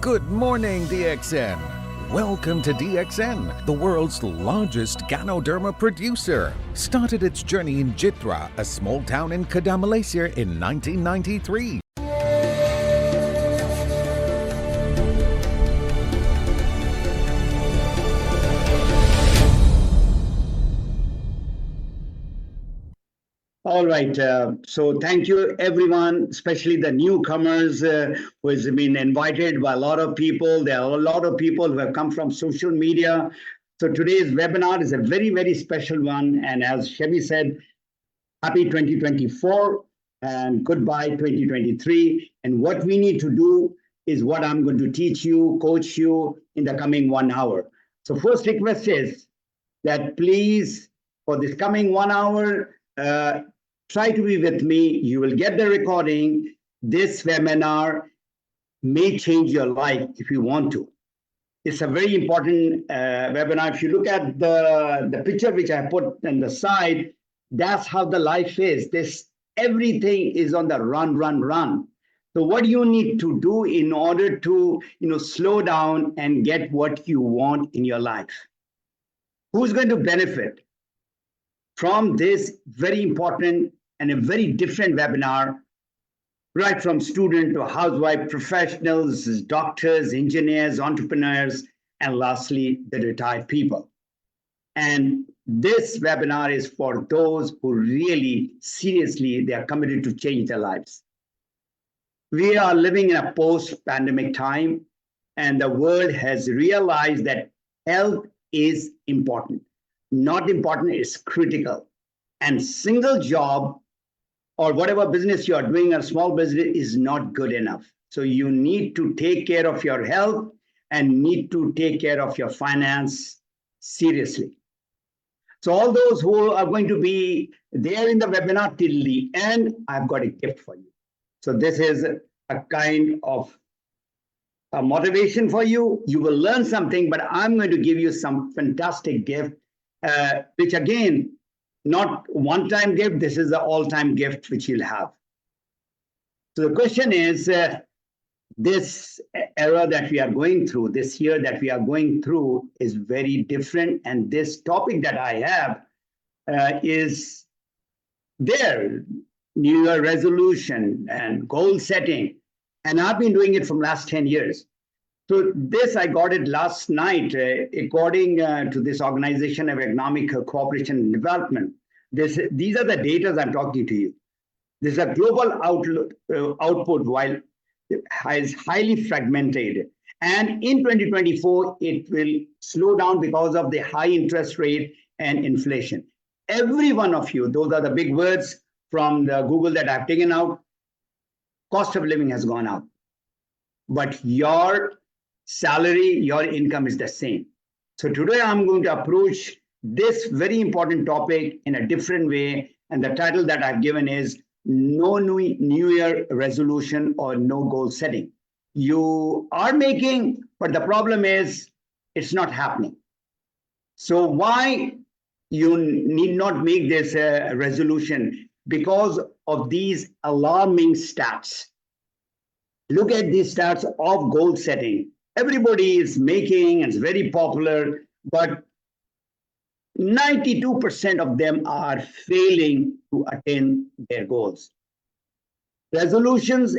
Good morning, DXN. Welcome to DXN, the world's largest Ganoderma producer. Started its journey in Jitra, a small town in Kedah, Malaysia in 1993. All right. So thank you, everyone, especially the newcomers who has been invited by a lot of people. There are a lot of people who have come from social media. So today's webinar is a very, very special one. And as Chevy said, happy 2024 and goodbye 2023. And what we need to do is what I'm going to teach you, coach you in the coming 1 hour. So first request is that please, for this coming 1 hour, try to be with me. You will get the recording. This webinar may change your life if you want to. It's a very important webinar. If you look at the picture which I put on the side, that's how the life is. Everything is on the run, run, run. So what do you need to do in order to slow down and get what you want in your life? Who's going to benefit from this very important and a very different webinar, right from student to housewife, professionals, doctors, engineers, entrepreneurs, and lastly, the retired people. And this webinar is for those who really, seriously, they are committed to change their lives. We are living in a post-pandemic time, and the world has realized that health is important. Not important, it's critical. And single job or whatever business you are doing, a small business, is not good enough. So you need to take care of your health and need to take care of your finance seriously. So all those who are going to be there in the webinar till the end, I've got a gift for you. So this is a kind of a motivation for you. You will learn something, but I'm going to give you some fantastic gift. Which again, not one-time gift, this is the all-time gift which you'll have. So the question is, this era that we are going through, this year that we are going through is very different. And this topic that I have is there, New Year resolution and goal setting. And I've been doing it from last 10 years. So this, I got it last night, according to this Organization of Economic Cooperation and Development. These are the data I'm talking to you. This is a global output, while it is highly fragmented. And in 2024, it will slow down because of the high interest rate and inflation. Every one of you, those are the big words from the Google that I've taken out, cost of living has gone up. But your salary, your income is the same. So today I'm going to approach this very important topic in a different way. And the title that I've given is No New Year Resolution or No Goal Setting. You are making, but the problem is it's not happening. So why you need not make this resolution? Because of these alarming stats. Look at these stats of goal setting. Everybody is making, and it's very popular, but 92% of them are failing to attain their goals. Resolutions,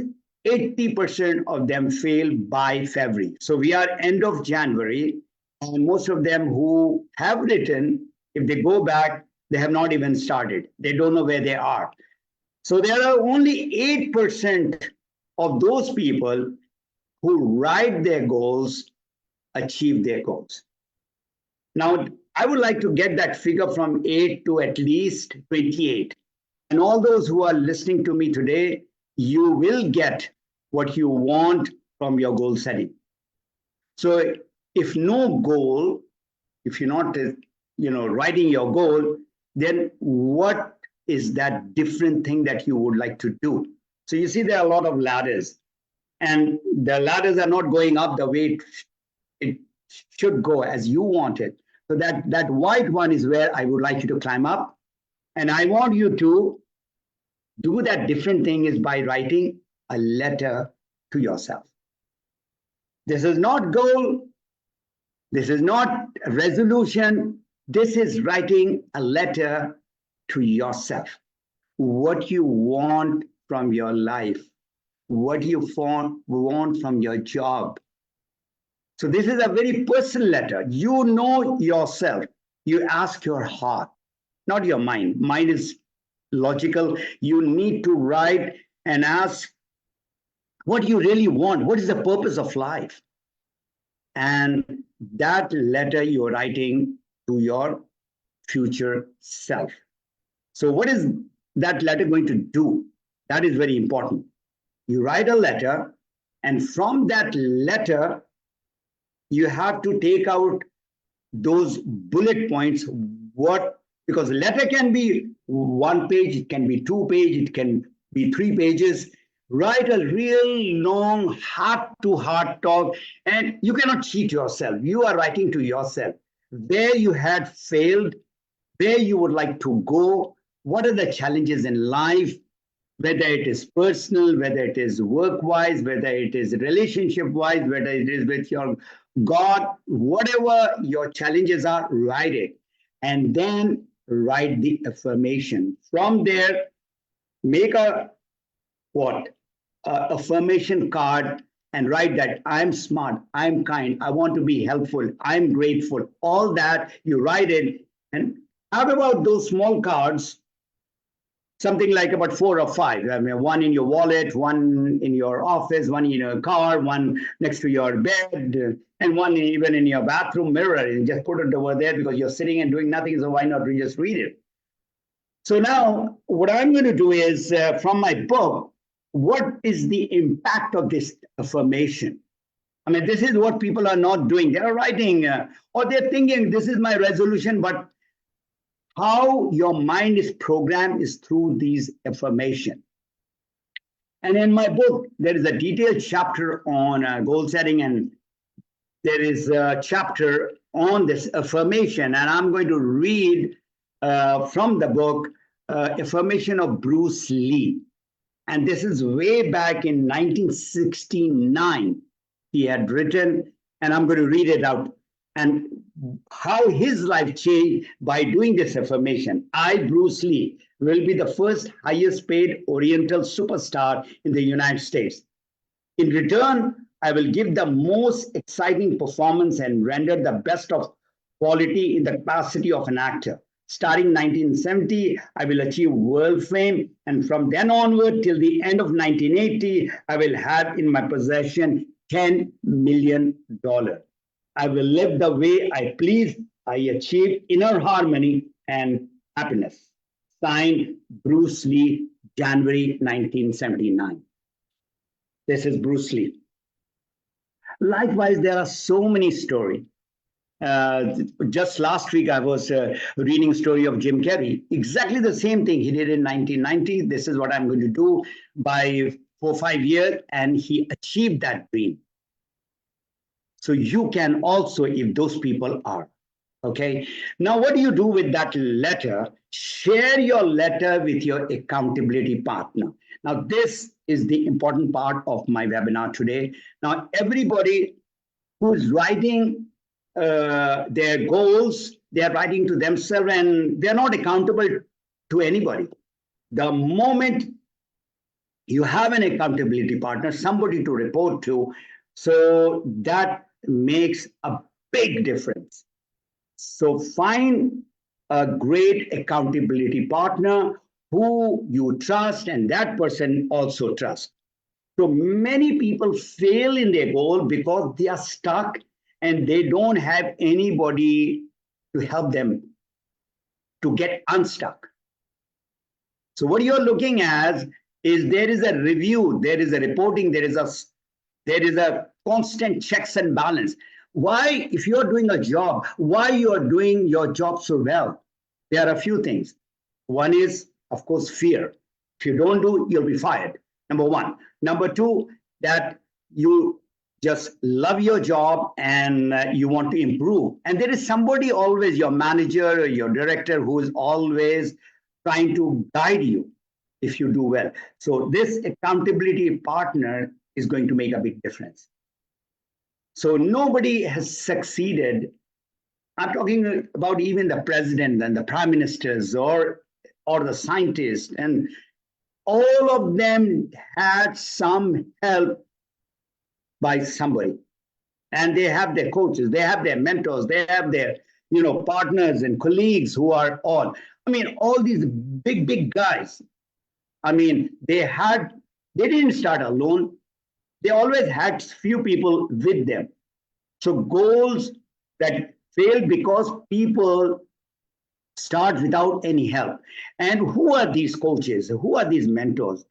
80% of them fail by February. So we are end of January, and most of them who have written, if they go back, they have not even started. They don't know where they are. So there are only 8% of those people who write their goals, achieve their goals. Now, I would like to get that figure from 8 to at least 28. And all those who are listening to me today, you will get what you want from your goal setting. So if no goal, if you're not writing your goal, then what is that different thing that you would like to do? So you see there are a lot of ladders. And the ladders are not going up the way it should go as you want it. So that white one is where I would like you to climb up. And I want you to do that different thing is by writing a letter to yourself. This is not goal. This is not a resolution. This is writing a letter to yourself. What you want from your life, what you want from your job. So this is a very personal letter. You know yourself. You ask your heart, not your mind. Mind is logical. You need to write and ask what you really want. What is the purpose of life? And that letter you're writing to your future self. So what is that letter going to do? That is very important. You write a letter, and from that letter, you have to take out those bullet points. What, because letter can be 1 page, it can be 2 pages, it can be 3 pages. Write a real long heart-to-heart talk, and you cannot cheat yourself. You are writing to yourself where you had failed, where you would like to go, what are the challenges in life, whether it is personal, whether it is work-wise, whether it is relationship-wise, whether it is with your God, whatever your challenges are, write it. And then write the affirmation. From there, make a what? Affirmation card and write that I'm smart, I'm kind, I want to be helpful, I'm grateful. All that you write it, and have about those small cards, something like about 4 or 5. I mean, one in your wallet, one in your office, one in your car, one next to your bed, and one even in your bathroom mirror. And just put it over there because you're sitting and doing nothing. So why not just read it? So now what I'm going to do is from my book, what is the impact of this affirmation? I mean, this is what people are not doing. They're writing or they're thinking, this is my resolution, but how your mind is programmed is through these affirmation. And in my book, there is a detailed chapter on goal setting, and there is a chapter on this affirmation. And I'm going to read from the book, Affirmation of Bruce Lee. And this is way back in 1969. He had written, and I'm going to read it out. And how his life changed by doing this affirmation. I, Bruce Lee, will be the first highest paid Oriental superstar in the United States. In return, I will give the most exciting performance and render the best of quality in the capacity of an actor. Starting 1970, I will achieve world fame, and from then onward till the end of 1980, I will have in my possession $10 million. I will live the way I please. I achieve inner harmony and happiness. Signed, Bruce Lee, January 1979. This is Bruce Lee. Likewise, there are so many stories. Just last week, I was reading a story of Jim Carrey. Exactly the same thing he did in 1990. This is what I'm going to do by 4 or 5 years. And he achieved that dream. So you can also, if those people are. Okay. Now, what do you do with that letter? Share your letter with your accountability partner. Now, this is the important part of my webinar today. Now, everybody who's writing their goals, they're writing to themselves, and they're not accountable to anybody. The moment you have an accountability partner, somebody to report to, so that makes a big difference. So find a great accountability partner who you trust, and that person also trusts. So many people fail in their goal because they are stuck and they don't have anybody to help them to get unstuck. So what you're looking at is there is a review, there is a reporting, there is a constant checks and balance. Why, if you're doing a job, why you are doing your job so well? There are a few things. One is, of course, fear. If you don't do, you'll be fired. Number one. Number two, that you just love your job and you want to improve. And there is somebody always, your manager or your director, who is always trying to guide you if you do well. So this accountability partner is going to make a big difference. So nobody has succeeded. I'm talking about even the president and the prime ministers or the scientists, and all of them had some help by somebody. And they have their coaches, they have their mentors, they have their partners and colleagues who are all. I mean, all these big guys. I mean, they didn't start alone. They always had few people with them. So goals that fail because people start without any help. And who are these coaches? Who are these mentors?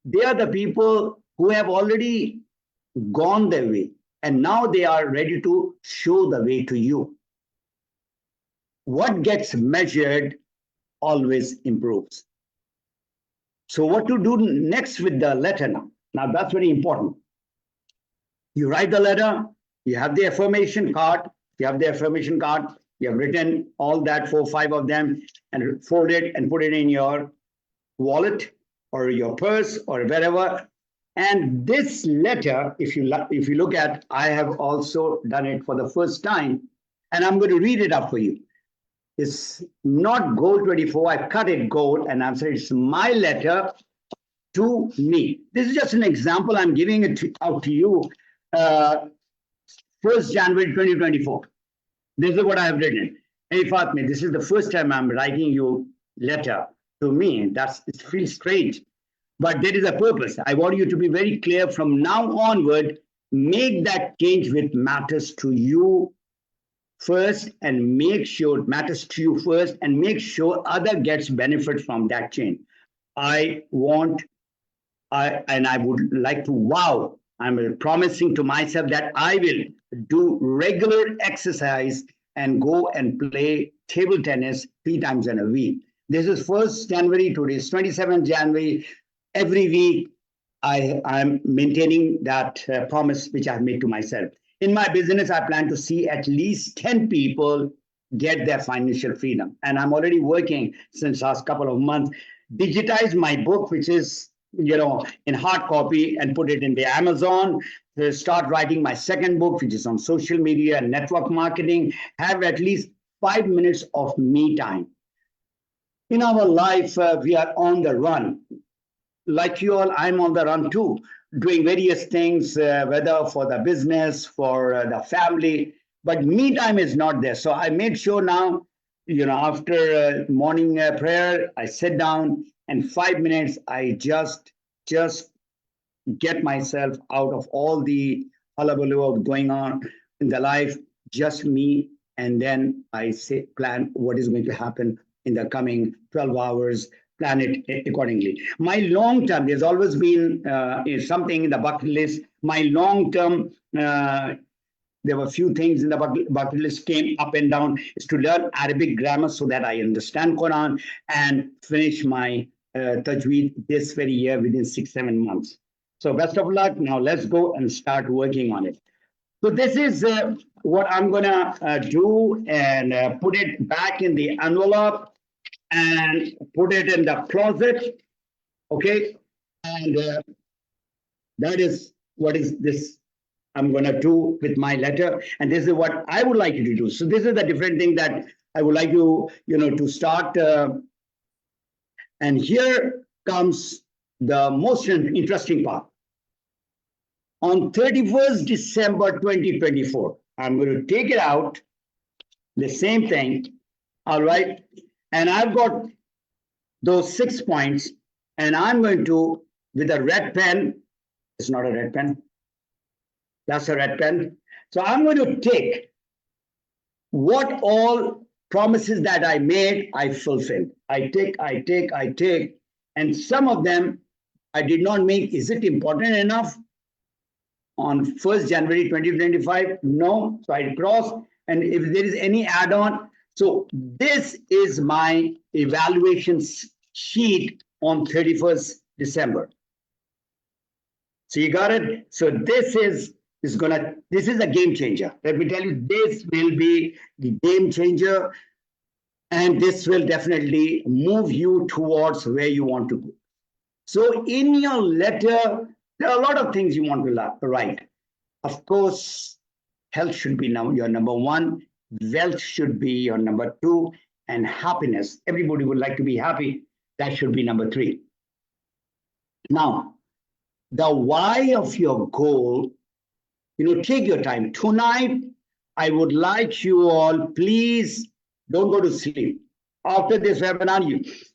They are the people who have already gone their way, and now they are ready to show the way to you. What gets measured always improves. So what to do next with the letter now? Now that's very important. You write the letter, you have the affirmation card, you have written all that 4 or 5 of them and fold it and put it in your wallet or your purse or wherever. And this letter, if you look at, I have also done it for the first time, and I'm going to read it up for you. It's not gold 24. I cut it gold, and I'm saying it's my letter to me. This is just an example. I'm giving it out to you. 1st January 2024. This is what I have written. Hey Fatmi, this is the first time I'm writing you letter to me. It feels strange, but there is a purpose. I want you to be very clear from now onward. Make that change which matters to you first, and make sure it matters to you first, and make sure other gets benefit from that change. I would like to wow. I'm promising to myself that I will do regular exercise and go and play table tennis 3 times in a week. This is 1st January, today is 27th January. Every week, I'm maintaining that promise which I've made to myself. In my business, I plan to see at least 10 people get their financial freedom. And I'm already working since last couple of months, digitize my book, which is in hard copy, and put it in the Amazon. Start writing my second book, which is on social media and network marketing. Have at least 5 minutes of me time. In our life, we are on the run. Like you all, I'm on the run too, doing various things, whether for the business, for the family, but me time is not there. So I made sure now, after morning prayer, I sit down and 5 minutes, I just get myself out of all the hullabaloo going on in the life, just me. And then I plan what is going to happen in the coming 12 hours, plan it accordingly. My long term, there's always been something in the bucket list. My long term, there were a few things in the bucket list came up and down, is to learn Arabic grammar so that I understand Quran and finish my tajweed this very year within 6-7 months. So best of luck. Now let's go and start working on it. So this is what I'm gonna do, and put it back in the envelope and put it in the closet. Okay, and that is what is this I'm gonna do with my letter, and this is what I would like you to do. So this is the different thing that I would like you to start. And here comes the most interesting part. On 31st December 2024, I'm going to take it out, the same thing, all right? And I've got those 6 points, and I'm going to, with a red pen, it's not a red pen, that's a red pen. So I'm going to take what all promises that I made, I fulfilled. I take, and some of them I did not make. Is it important enough? On 1st January 2025, no. So I cross, and if there is any add-on, so this is my evaluation sheet on 31st December. So you got it? So this is a game changer. Let me tell you, this will be the game changer, and this will definitely move you towards where you want to go. So in your letter, there are a lot of things you want to write. Of course, health should be now your number one, wealth should be your number two, and happiness. Everybody would like to be happy. That should be number three. Now, the why of your goal, take your time. Tonight, I would like you all, please don't go to sleep. After this webinar,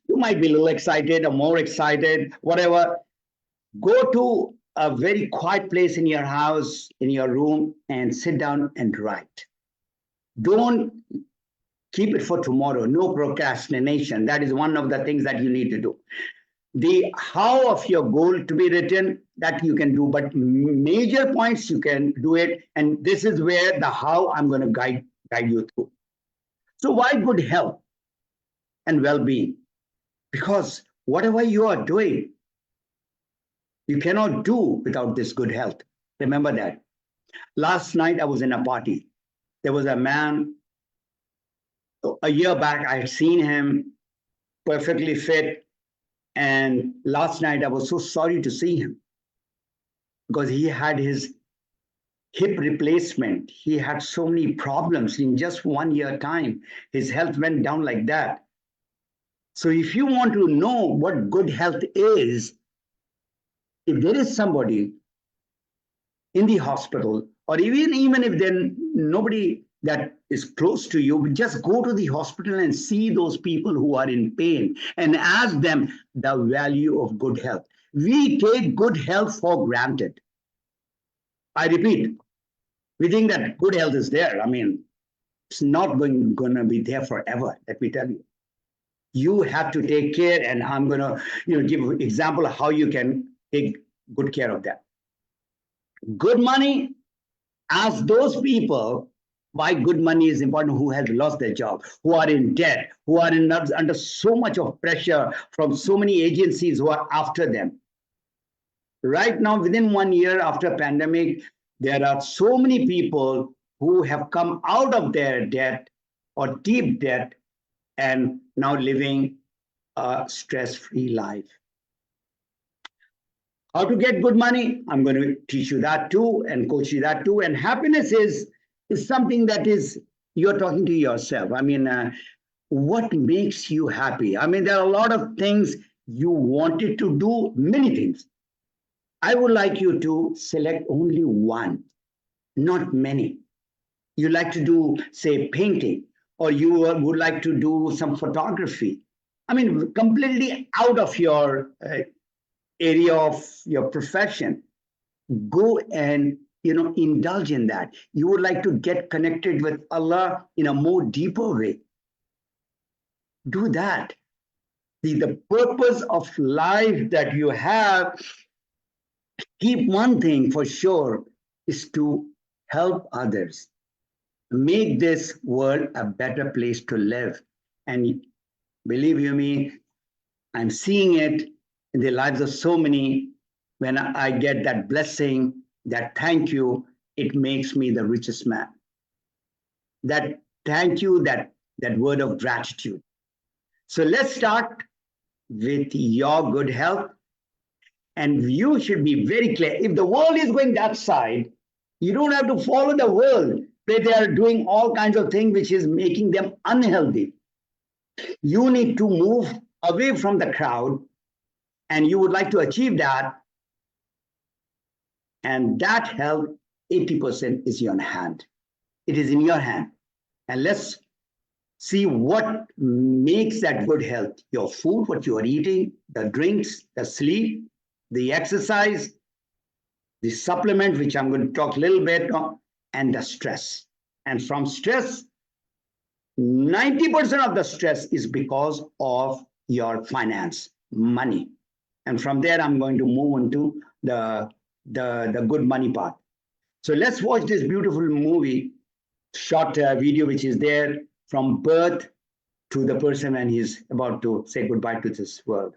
you might be a little excited or more excited, whatever. Go to a very quiet place in your house, in your room, and sit down and write. Don't keep it for tomorrow. No procrastination. That is one of the things that you need to do. The how of your goal to be written, that you can do, but major points you can do it. And this is where the how I'm going to guide you through. So why good health and well-being? Because whatever you are doing, you cannot do without this good health. Remember that. Last night I was in a party. There was a man, a year back, I had seen him perfectly fit. And last night I was so sorry to see him because he had his hip replacement. He had so many problems in just 1 year time. His health went down like that. So if you want to know what good health is, if there is somebody in the hospital, or even if then nobody that is close to you, just go to the hospital and see those people who are in pain and ask them the value of good health. We take good health for granted. I repeat, we think that good health is there. I mean, it's not going to be there forever, let me tell you. You have to take care, and I'm going to give an example of how you can take good care of that. Good money, ask those people why good money is important, who has lost their job, who are in debt, who are under so much of pressure from so many agencies who are after them. Right now, within 1 year after pandemic, there are so many people who have come out of their debt or deep debt and now living a stress-free life. How to get good money? I'm going to teach you that too and coach you that too. And happiness is something that is, you're talking to yourself. I mean, what makes you happy? I mean, there are a lot of things you wanted to do, many things. I would like you to select only one, not many. You like to do, say, painting, or you would like to do some photography. I mean, completely out of your area of your profession. Go and indulge in that. You would like to get connected with Allah in a more deeper way. Do that. The purpose of life that you have, keep one thing for sure, is to help others. Make this world a better place to live. And believe you me, I'm seeing it in the lives of so many. When I get that blessing, that thank you, it makes me the richest man. That thank you, that word of gratitude. So let's start with your good health. And you should be very clear. If the world is going that side, you don't have to follow the world, where they are doing all kinds of things which is making them unhealthy. You need to move away from the crowd, and you would like to achieve that. And that health, 80% is in your hand. It is in your hand. And let's see what makes that good health. Your food, what you are eating, the drinks, the sleep, the exercise, the supplement, which I'm going to talk a little bit on, and the stress. And from stress, 90% of the stress is because of your finance, money. And from there, I'm going to move into the good money part. So let's watch this beautiful movie, short video, which is there from birth to the person when he's about to say goodbye to this world.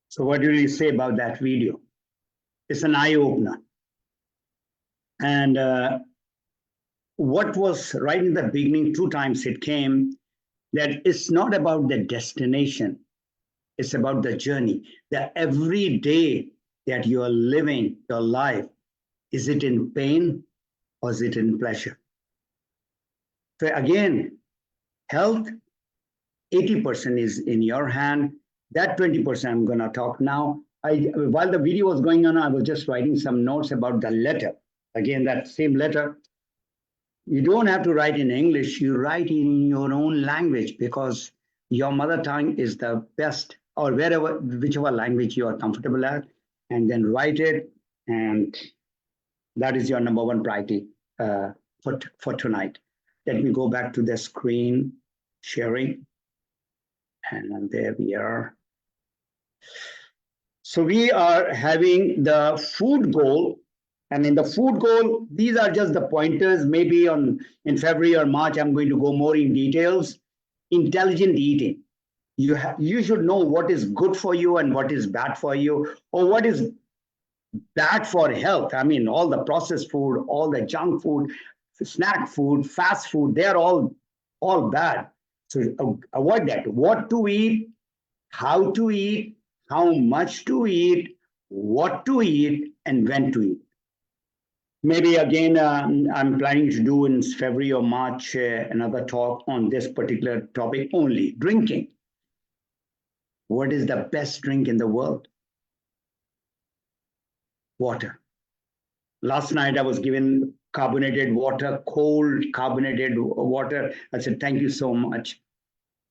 So what do you say about that video? It's an eye-opener. And what was right in the beginning, 2 times it came, that it's not about the destination, it's about the journey. That every day that you are living your life, is it in pain or is it in pleasure? So again, health, 80% is in your hand. That 20% I'm going to talk now. While the video was going on, I was just writing some notes about the letter. Again, that same letter. You don't have to write in English. You write in your own language because your mother tongue is the best, or wherever, whichever language you are comfortable at, and then write it. And that is your number one priority for tonight. Let me go back to the screen sharing. And there we are. So we are having the food goal. And in the food goal, these are just the pointers. Maybe in February or March, I'm going to go more in details. Intelligent eating. You should know what is good for you and what is bad for you, or what is bad for health. I mean, all the processed food, all the junk food, snack food, fast food, they're all bad. So avoid that. What to eat, how much to eat, what to eat, and when to eat. Maybe again, I'm planning to do in February or March another talk on this particular topic only. Drinking. What is the best drink in the world? Water. Last night I was given carbonated water, cold carbonated water. I said, thank you so much.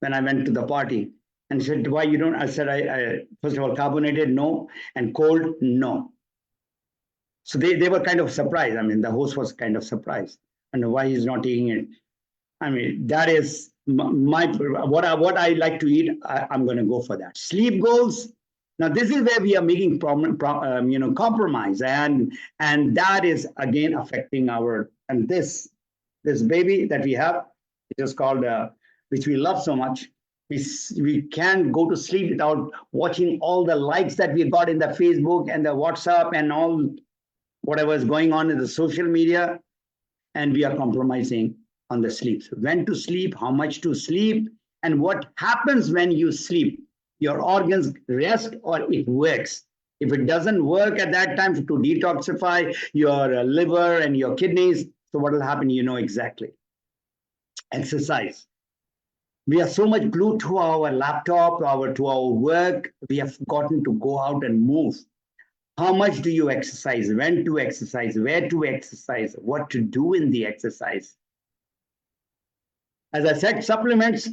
When I went to the party and said, why you don't? I said, I first of all, carbonated, no, and cold, no. So they were kind of surprised. I mean, the host was kind of surprised. And why he's not eating it. I mean, that is what I like to eat. I'm going to go for that. Sleep goals. Now, this is where we are making compromise, and that is again affecting our, and this baby that we have, it is called which we love so much. We can't go to sleep without watching all the likes that we got in the Facebook and the WhatsApp and all whatever is going on in the social media, and we are compromising on the sleep. So when to sleep, how much to sleep, and what happens when you sleep. Your organs rest or it works. If it doesn't work at that time to detoxify your liver and your kidneys, so what will happen, you know exactly. Exercise. We are so much glued to our laptop, to our work, we have forgotten to go out and move. How much do you exercise? When to exercise? Where to exercise? What to do in the exercise? As I said, supplements.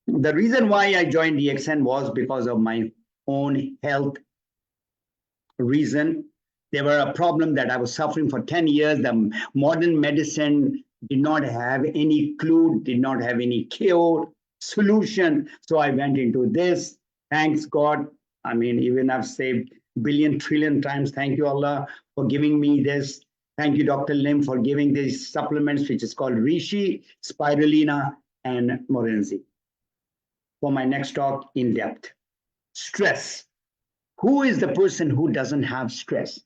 The reason why I joined DXN was because of my own health reason. There were a problem that I was suffering for 10 years. The modern medicine did not have any clue, did not have any cure, solution. So I went into this. Thanks God. I mean, even I've saved billion, trillion times. Thank you, Allah, for giving me this. Thank you, Dr. Lim, for giving these supplements, which is called Reishi, Spirulina, and Morinzi. For my next talk, in depth. Stress. Who is the person who doesn't have stress?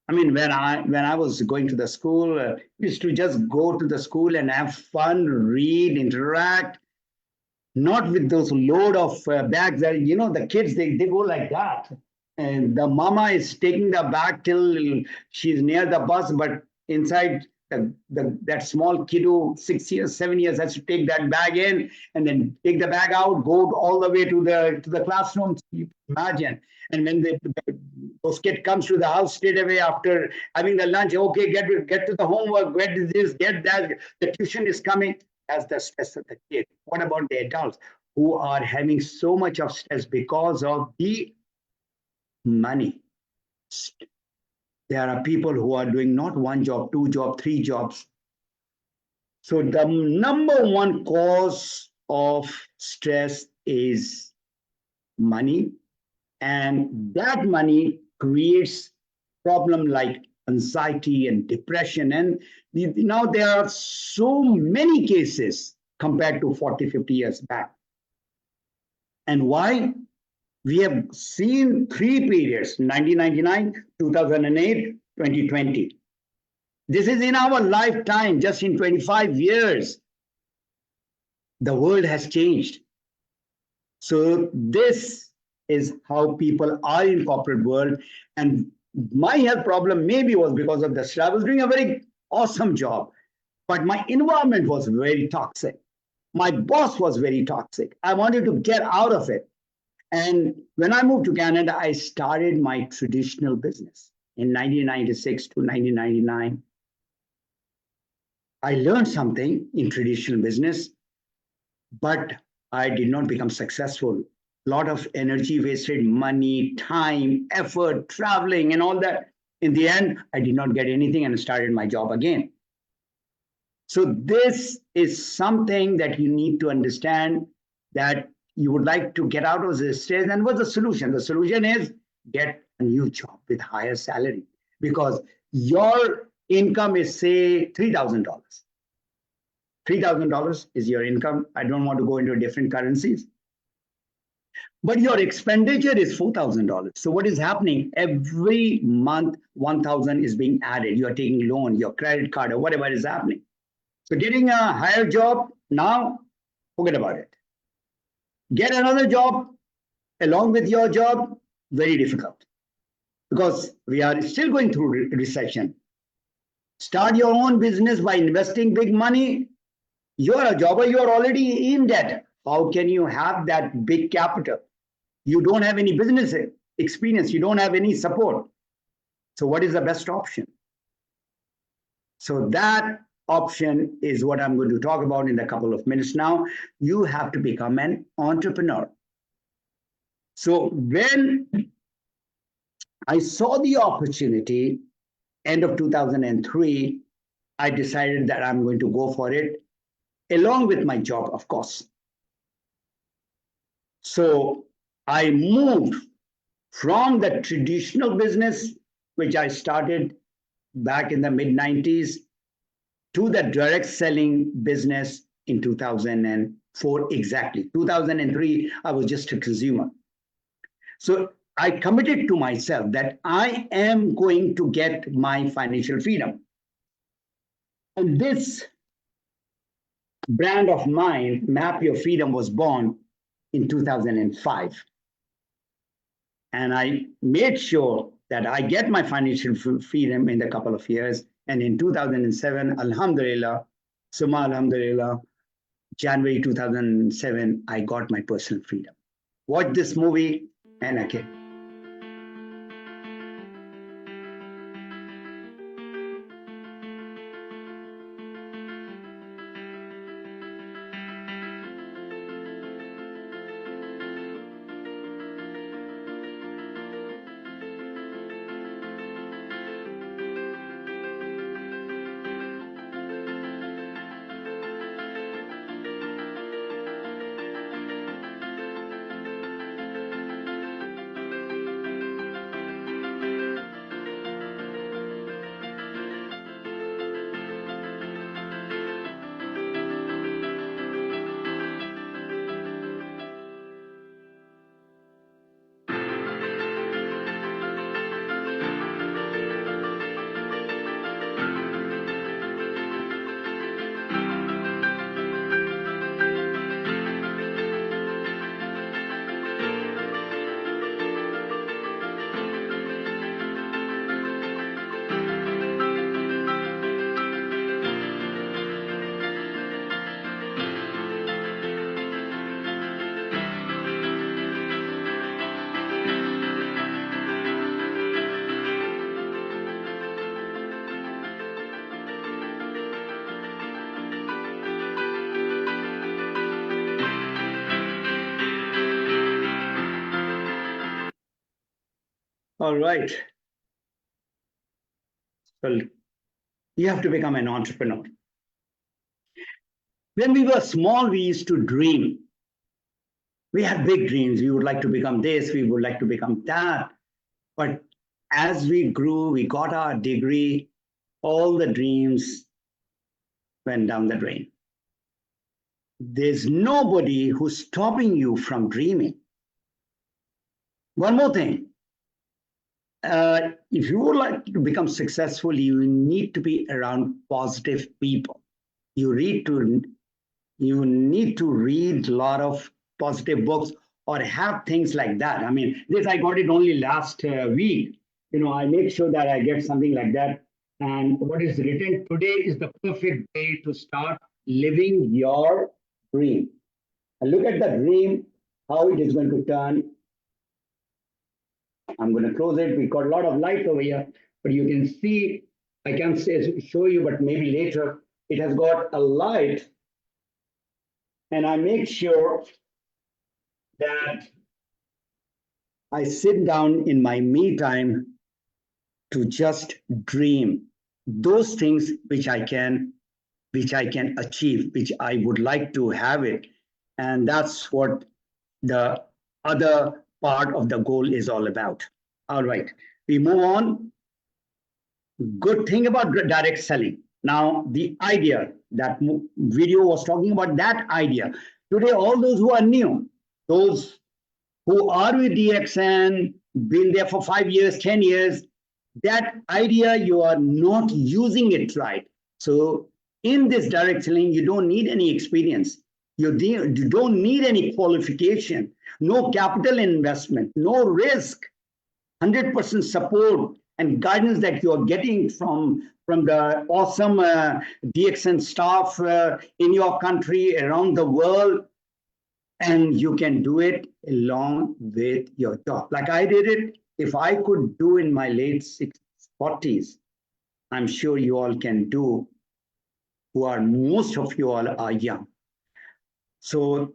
I mean, when I was going to the school, I used to just go to the school and have fun, read, interact, not with those load of bags that, you know, the kids, they go like that. And the mama is taking the bag till she's near the bus, but inside that small kiddo, 6 years, 7 years, has to take that bag in and then take the bag out, go all the way to the classroom. You imagine. And when those kid comes to the house straight away after having the lunch, okay, get to the homework, get this, get that. The tuition is coming. That's the stress of the kid. What about the adults who are having so much of stress because of the money? There are people who are doing not one job, 2 jobs, 3 jobs. So the number one cause of stress is money. And that money creates problem like anxiety and depression. And now there are so many cases compared to 40, 50 years back. And why? We have seen three periods: 1999, 2008, 2020. This is in our lifetime, just in 25 years. The world has changed. So this is how people are in corporate world. And my health problem maybe was because of this. I was doing a very awesome job, but my environment was very toxic. My boss was very toxic. I wanted to get out of it. And when I moved to Canada, I started my traditional business in 1996 to 1999. I learned something in traditional business, but I did not become successful. A lot of energy wasted, money, time, effort, traveling, and all that. In the end, I did not get anything and started my job again. So this is something that you need to understand, that you would like to get out of this stage. And what's the solution? The solution is get a new job with higher salary, because your income is, say, $3,000. $3,000 is your income. I don't want to go into different currencies. But your expenditure is $4,000. So what is happening? Every month, 1,000 is being added. You are taking loan, your credit card, or whatever is happening. So getting a higher job now, forget about it. Get another job along with your job, very difficult, because we are still going through recession. Start your own business by investing big money. You're a jobber, you're already in debt. How can you have that big capital? You don't have any business experience, you don't have any support. So what is the best option? So that option is what I'm going to talk about in a couple of minutes now. You have to become an entrepreneur. So when I saw the opportunity, end of 2003, I decided that I'm going to go for it, along with my job, of course. So I moved from the traditional business, which I started back in the mid-90s, to the direct selling business in 2004 exactly. 2003, I was just a consumer. So I committed to myself that I am going to get my financial freedom. And this brand of mine, Map Your Freedom, was born in 2005. And I made sure that I get my financial freedom in a couple of years. And in 2007, Alhamdulillah, Summa Alhamdulillah, January 2007, I got my personal freedom. Watch this movie and okay. All right. Well, you have to become an entrepreneur. When we were small, we used to dream. We had big dreams. We would like to become this, we would like to become that. But as we grew, we got our degree, all the dreams went down the drain. There's nobody who's stopping you from dreaming. One more thing. If you would like to become successful, you need to be around positive people. You read to you need to read a lot of positive books or have things like that. I mean, this I got it only last week. I make sure that I get something like that. And what is written today is the perfect day to start living your dream. And look at the dream, how it is going to turn. I'm going to close it. We got a lot of light over here, but you can see, I can't show you, but maybe later, it has got a light. And I make sure that I sit down in my me time to just dream those things which I can achieve, which I would like to have it. And that's what the other part of the goal is all about. All right, we move on. Good thing about direct selling. Now, the idea that video was talking about, that idea. Today, all those who are new, those who are with DXN, been there for 5 years, 10 years, that idea, you are not using it right. So in this direct selling, you don't need any experience. You don't need any qualification, no capital investment, no risk, 100% support and guidance that you are getting from the awesome DXN staff in your country, around the world, and you can do it along with your job. Like I did it, if I could do in my late 40s, I'm sure you all can do, most of you all are young. So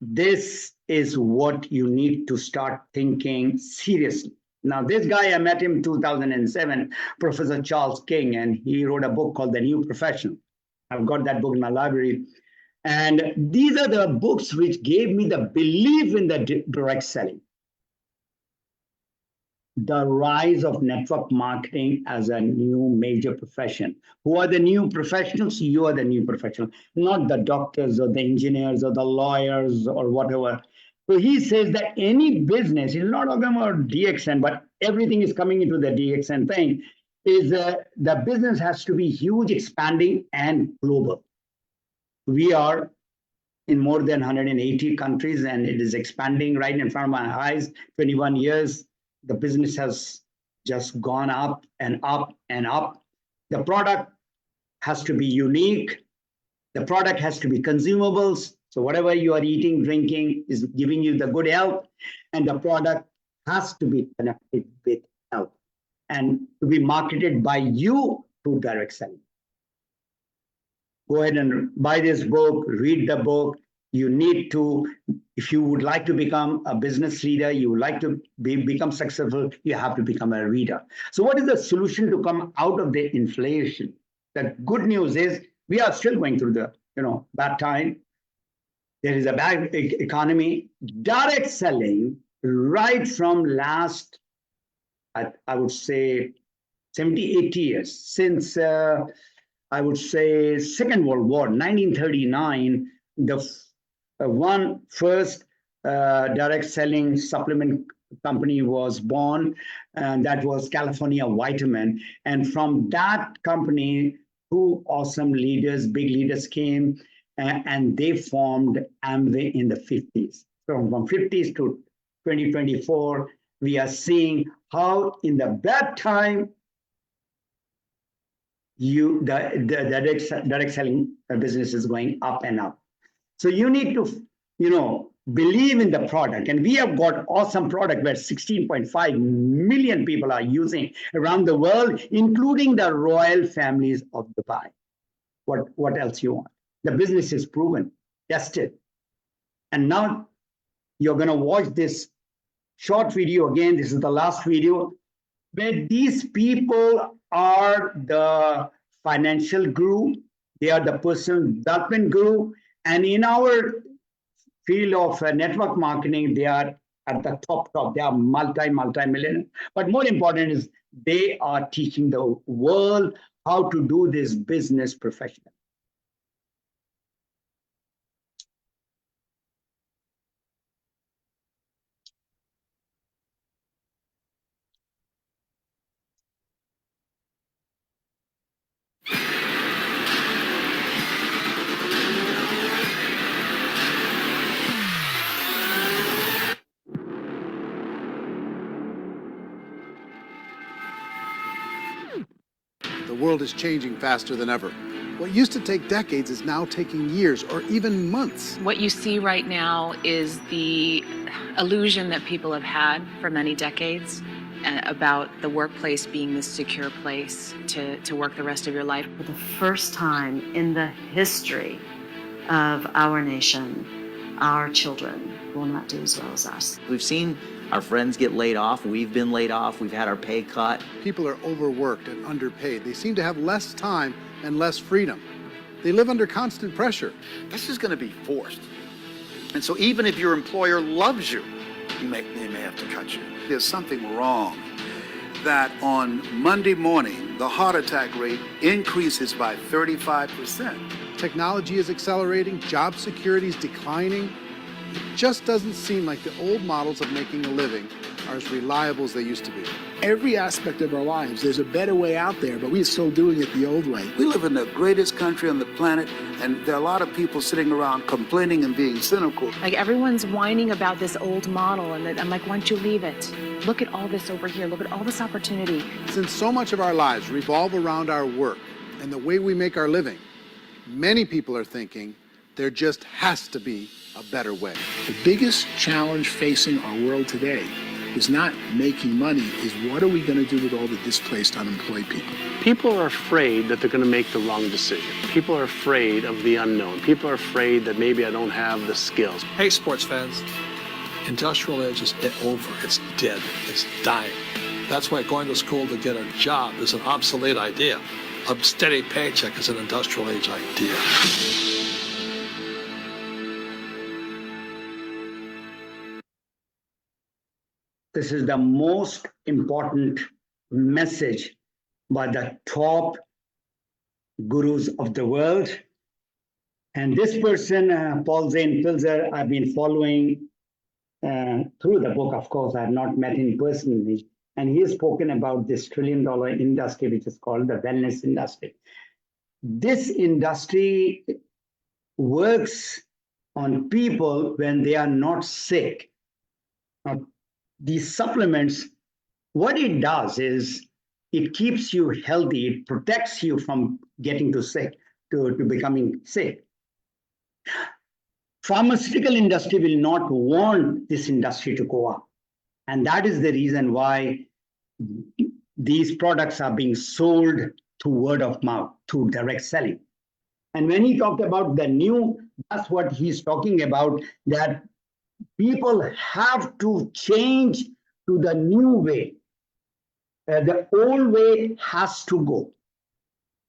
this is what you need to start thinking seriously. Now, this guy, I met him in 2007, Professor Charles King, and he wrote a book called The New Profession. I've got that book in my library. And these are the books which gave me the belief in the direct selling. The rise of network marketing as a new major profession. Who are the new professionals? You are the new professional, not the doctors or the engineers or the lawyers or whatever. So he says that any business, he's not talking about DXN, but everything is coming into the DXN thing, is the business has to be huge, expanding, and global. We are in more than 180 countries, and it is expanding right in front of my eyes. 21 years, the business has just gone up and up and up. The product has to be unique. The product has to be consumables. So whatever you are eating, drinking is giving you the good health, and the product has to be connected with health and to be marketed by you through direct selling. Go ahead and buy this book, read the book. You need to, if you would like to become a business leader, you would like to become successful, you have to become a reader. So what is the solution to come out of the inflation? The good news is we are still going through the bad time. There is a bad economy. Direct selling, right from last, I would say, 70, 80 years, since I would say Second World War, 1939, the one first direct selling supplement company was born, and that was California Vitamin. And from that company, two awesome leaders, big leaders came, and they formed Amway in the 50s. So from 50s to 2024, we are seeing how in the bad time, the direct selling business is going up and up. So you need to, believe in the product. And we have got awesome product where 16.5 million people are using around the world, including the royal families of Dubai. What else you want? The business is proven, tested. And now you're going to watch this short video again. This is the last video where these people are the financial guru, they are the personal development guru, and in our field of network marketing, they are at the top. They are multi-millionaire. But more important is they are teaching the world how to do this business professionally. world is changing faster than ever. What used to take decades is now taking years or even months. What you see right now is the illusion that people have had for many decades about the workplace being this secure place to work the rest of your life. For the first time in the history of our nation, our children will not do as well as us. We've seen our friends get laid off. We've been laid off. We've had our pay cut. People are overworked and underpaid. They seem to have less time and less freedom. They live under constant pressure. This is going to be forced. And so even if your employer loves you, they may have to cut you. There's something wrong that on Monday morning, the heart attack rate increases by 35%. Technology is accelerating, job security is declining. It just doesn't seem like the old models of making a living are as reliable as they used to be. Every aspect of our lives, there's a better way out there, but we're still doing it the old way. We live in the greatest country on the planet, and there are a lot of people sitting around complaining and being cynical. Like everyone's whining about this old model, and I'm like, why don't you leave it? Look at all this over here. Look at all this opportunity. Since so much of our lives revolve around our work and the way we make our living, many people are thinking there just has to be a better way. The biggest challenge facing our world today is not making money, is what are we going to do with all the displaced, unemployed people? People are afraid that they're going to make the wrong decision. People are afraid of the unknown. People are afraid that maybe I don't have the skills. Hey, sports fans, industrial age is over. It's dead. It's dying. That's why going to school to get a job is an obsolete idea. A steady paycheck is an industrial age idea. This is the most important message by the top gurus of the world. And this person, Paul Zane Pilzer, I've been following through the book. Of course, I have not met him personally. And he has spoken about this $1 trillion industry, which is called the wellness industry. This industry works on people when they are not sick. Now, these supplements, what it does is it keeps you healthy. It protects you from getting to becoming sick. Pharmaceutical industry will not want this industry to go up. And that is the reason why these products are being sold through word of mouth, through direct selling. And when he talked about the new, that's what he's talking about, that people have to change to the new way. The old way has to go.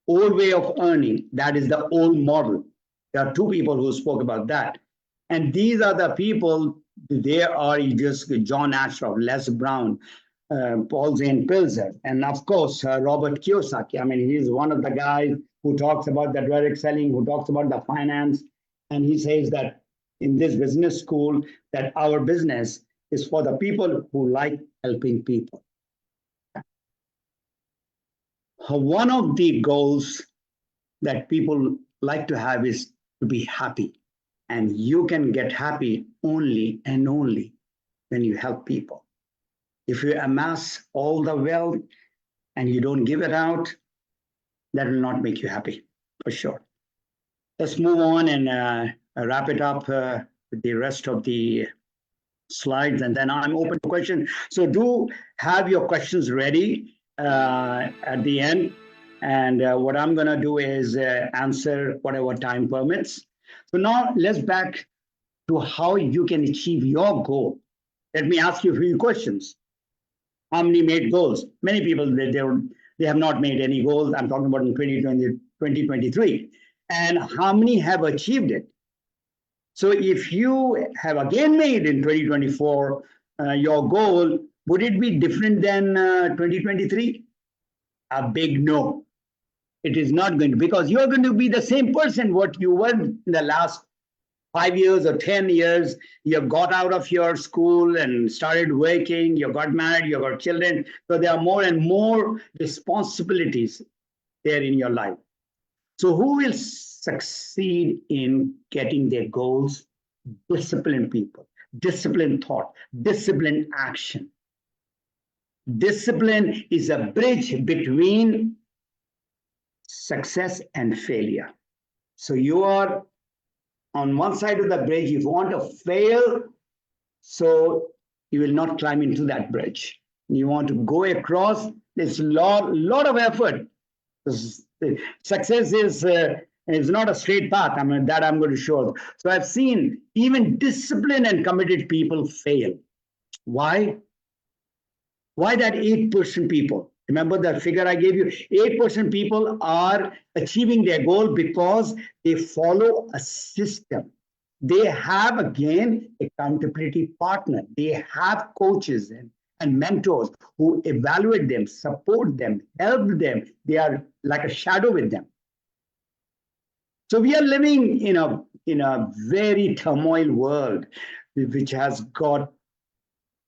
Old way of earning, that is the old model. There are two people who spoke about that. And these are the people, they are just John Ashroff, Les Brown, Paul Zane Pilzer, and of course, Robert Kiyosaki. I mean, he's one of the guys who talks about the direct selling, who talks about the finance. And he says that in this business school, that our business is for the people who like helping people. One of the goals that people like to have is to be happy. And you can get happy only and only when you help people. If you amass all the wealth and you don't give it out, that will not make you happy, for sure. Let's move on and wrap it up with the rest of the slides, and then I'm open to questions. So do have your questions ready at the end. And what I'm going to do is answer whatever time permits. So now let's back to how you can achieve your goal. Let me ask you a few questions. How many made goals? Many people, they have not made any goals. I'm talking about in 2023. And how many have achieved it? So if you have again made in 2024 your goal, would it be different than 2023? A big no. It is not going to, because you're going to be the same person what you were in the last 5 years or 10 years. You got out of your school and started working, you got married, you got children. So there are more and more responsibilities there in your life. So who will succeed in getting their goals? Disciplined people, disciplined thought, disciplined action. Discipline is a bridge between success and failure. So you are on one side of the bridge. If you want to fail, so you will not climb into that bridge. You want to go across. There's a lot of effort. Success is not a straight path. I mean, that I'm going to show. So I've seen even disciplined and committed people fail. Why? Why that 8% people? Remember that figure I gave you? 8% people are achieving their goal because they follow a system. They have, again, accountability partner. They have coaches and mentors who evaluate them, support them, help them. They are like a shadow with them. So we are living in a very turmoil world, which has got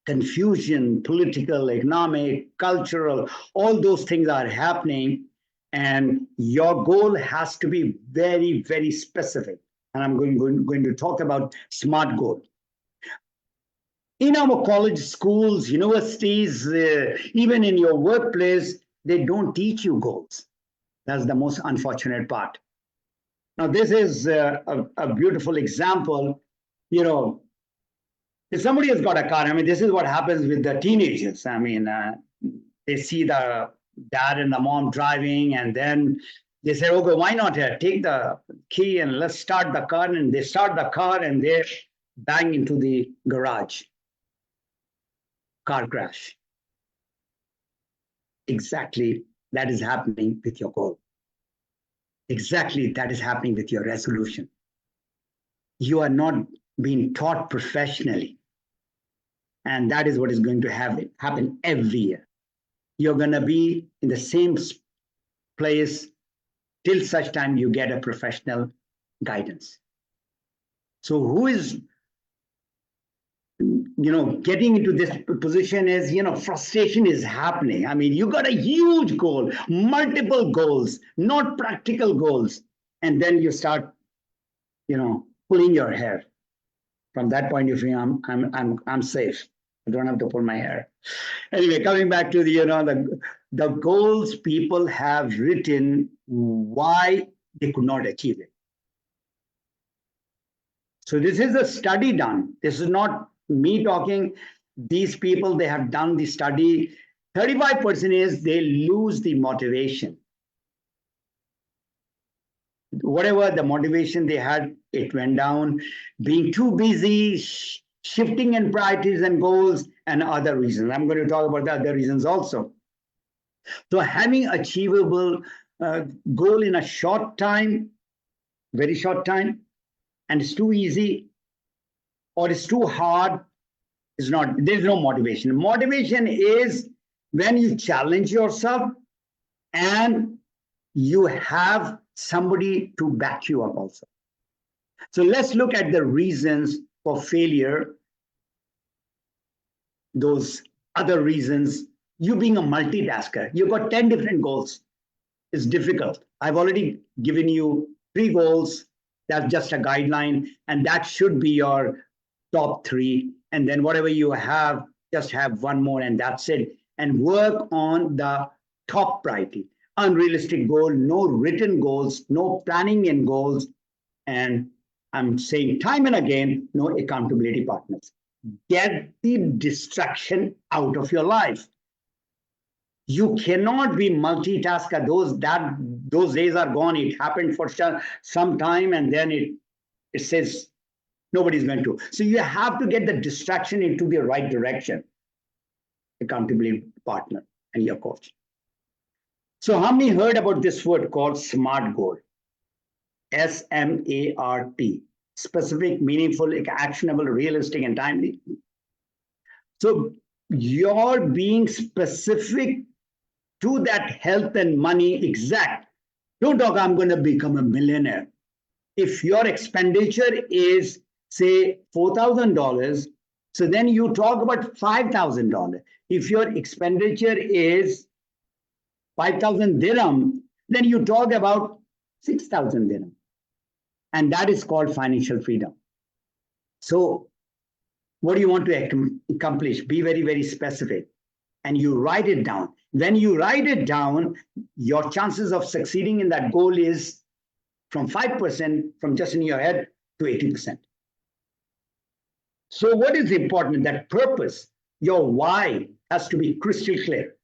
confusion, political, economic, cultural, all those things are happening. And your goal has to be very, very specific. And I'm going to talk about SMART goal. In our college, schools, universities, even in your workplace, they don't teach you goals. That's the most unfortunate part. Now, this is a beautiful example. If somebody has got a car, I mean, this is what happens with the teenagers. I mean, they see the dad and the mom driving, and then they say, okay, why not take the key and let's start the car. And they start the car and they bang into the garage. Car crash. Exactly that is happening with your goal. Exactly that is happening with your resolution. You are not being taught professionally. And that is what is going to happen every year. You're going to be in the same place till such time you get a professional guidance. So who is, getting into this position is, frustration is happening. I mean, you got a huge goal, multiple goals, not practical goals. And then you start, pulling your hair. From that point of view, I'm safe. I don't have to pull my hair. Anyway, coming back to the goals people have written, why they could not achieve it. So this is a study done. This is not me talking. These people, they have done the study. 35% is they lose the motivation. Whatever the motivation they had, it went down. Being too busy, shifting in priorities and goals, and other reasons. I'm going to talk about the other reasons also. So having achievable goal in a short time, very short time, and it's too easy, or it's too hard, there's no motivation. Motivation is when you challenge yourself and you have somebody to back you up also. So let's look at the reasons for failure. Those other reasons, you being a multitasker, you've got 10 different goals. It's difficult. I've already given you 3 goals. That's just a guideline, and that should be your top 3. And then whatever you have, just have 1 more, and that's it. And work on the top priority. Unrealistic goal, no written goals, no planning in goals. And I'm saying time and again, no accountability partners. Get the distraction out of your life. You cannot be multitasker. Those days are gone. It happened for some time, and then it says nobody's going to. So you have to get the distraction into the right direction. Accountability partner and your coach. So how many heard about this word called SMART goal? SMART. Specific, meaningful, actionable, realistic, and timely. So you're being specific to that health and money exact. Don't talk, I'm going to become a millionaire. If your expenditure is, say, $4,000, so then you talk about $5,000. If your expenditure is 5,000 dirham, then you talk about 6,000 dirham. And that is called financial freedom. So what do you want to accomplish? Be very, very specific. And you write it down. When you write it down, your chances of succeeding in that goal is from 5% from just in your head to 80%. So what is important? That purpose, your why has to be crystal clear.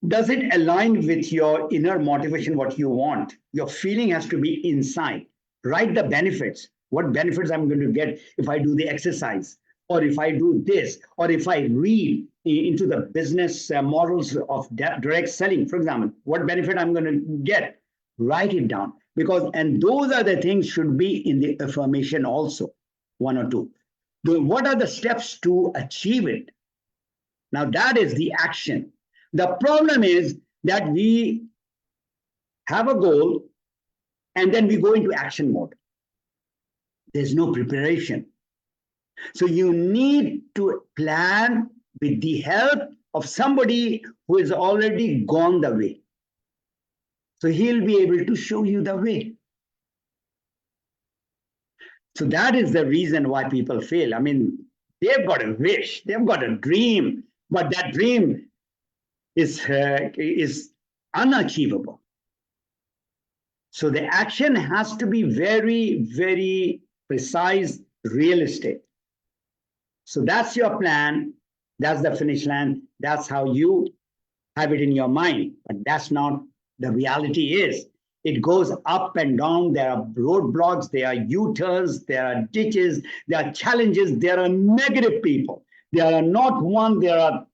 Does it align with your inner motivation, what you want? Your feeling has to be inside. Write the benefits. What benefits I'm going to get if I do the exercise, or if I do this, or if I read into the business models of direct selling, for example, what benefit I'm going to get? Write it down, because, and those are the things should be in the affirmation also, one or two. What are the steps to achieve it? Now that is the action. The problem is that we have a goal and then we go into action mode. There's no preparation. So you need to plan with the help of somebody who has already gone the way. So he'll be able to show you the way. So that is the reason why people fail. I mean, they've got a wish, they've got a dream, but that dream is unachievable. So the action has to be very, very precise, realistic. So that's your plan, that's the finish line, that's how you have it in your mind, but that's not the reality is. It goes up and down, there are roadblocks, there are U-turns, there are ditches, there are challenges, there are negative people. There are not one, there are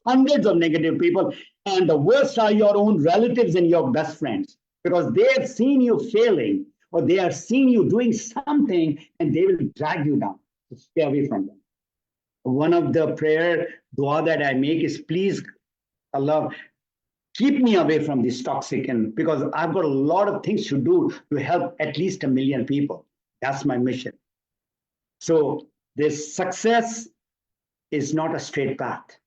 hundreds of negative people, and the worst are your own relatives and your best friends, because they have seen you failing, or they have seen you doing something, and they will drag you down. So stay away from them. One of the prayer dua that I make is, please, Allah, keep me away from this toxic, and because I've got a lot of things to do to help at least 1 million people. That's my mission. So this success is not a straight path.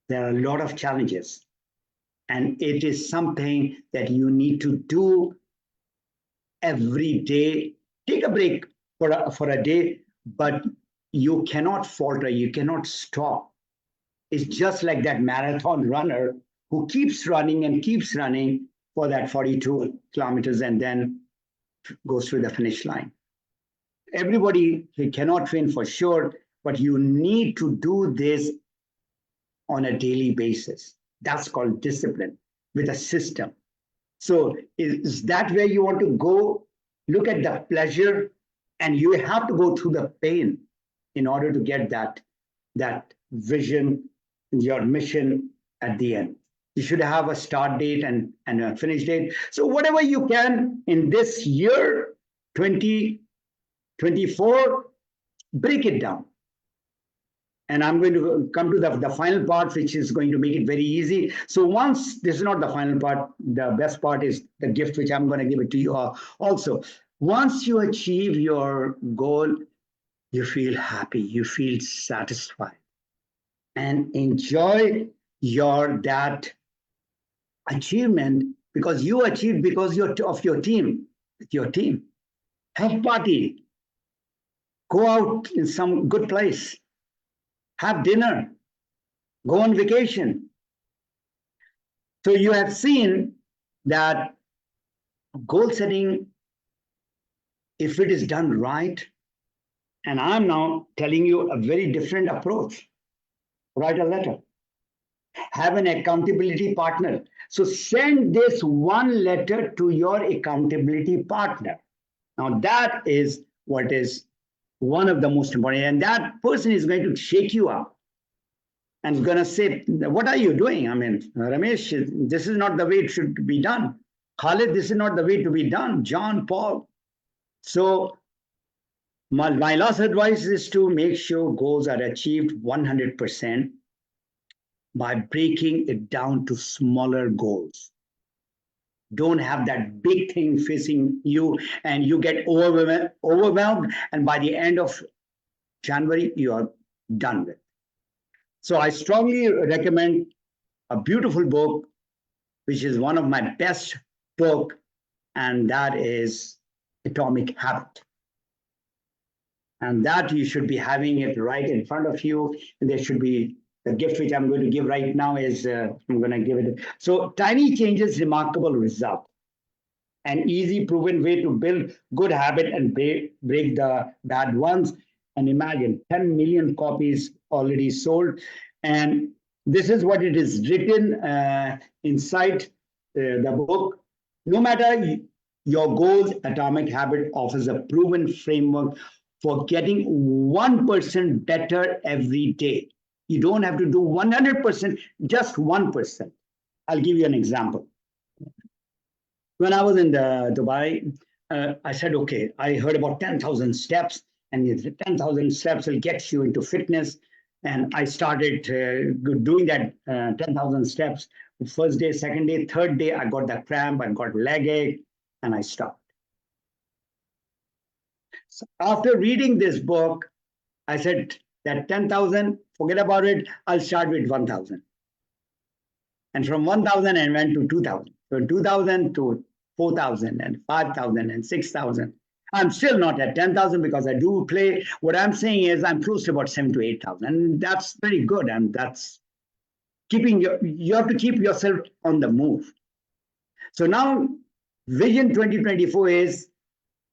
There are a lot of challenges, and it is something that you need to do every day. Take a break for a day, but you cannot falter, you cannot stop. It's just like that marathon runner who keeps running for that 42 kilometers and then goes to the finish line. Everybody cannot win for sure, but you need to do this on a daily basis. That's called discipline with a system. So is that where you want to go? Look at the pleasure, and you have to go through the pain in order to get that vision, your mission at the end. You should have a start date and a finish date. So whatever you can in this year, 2024, break it down. And I'm going to come to the final part, which is going to make it very easy. So once, this is not the final part, the best part is the gift, which I'm going to give it to you also. Once you achieve your goal, you feel happy, you feel satisfied, and enjoy that achievement, because you achieved because of your team, with your team. Have party, go out in some good place, have dinner, go on vacation. So you have seen that goal setting, if it is done right, and I'm now telling you a very different approach. Write a letter. Have an accountability partner. So send this one letter to your accountability partner. Now that is what is one of the most important. And that person is going to shake you up and is going to say, what are you doing? I mean, Ramesh, this is not the way it should be done. Khalid, this is not the way to be done. John, Paul. So my last advice is to make sure goals are achieved 100% by breaking it down to smaller goals. Don't have that big thing facing you and you get overwhelmed, and by the end of January, you are done with. So I strongly recommend a beautiful book, which is one of my best books, and that is Atomic Habit. And that you should be having it right in front of you, and there should be the gift which I'm going to give right now is I'm going to give it. So tiny changes, remarkable result. An easy, proven way to build good habit and break the bad ones. And imagine 10 million copies already sold. And this is what it is written inside the book. No matter your goals, Atomic Habit offers a proven framework for getting 1% better every day. You don't have to do 100%, just 1%. I'll give you an example. When I was in Dubai, I said, okay, I heard about 10,000 steps, and 10,000 steps will get you into fitness. And I started doing that 10,000 steps. First day, second day, third day, I got that cramp, I got leg ache, and I stopped. So after reading this book, I said that 10,000, forget about it, I'll start with 1,000. And from 1,000, I went to 2,000. So 2,000 to 4,000 and 5,000 and 6,000. I'm still not at 10,000 because I do play. What I'm saying is I'm close to about 7,000 to 8,000. And that's very good. And that's keeping you have to keep yourself on the move. So now Vision 2024 is,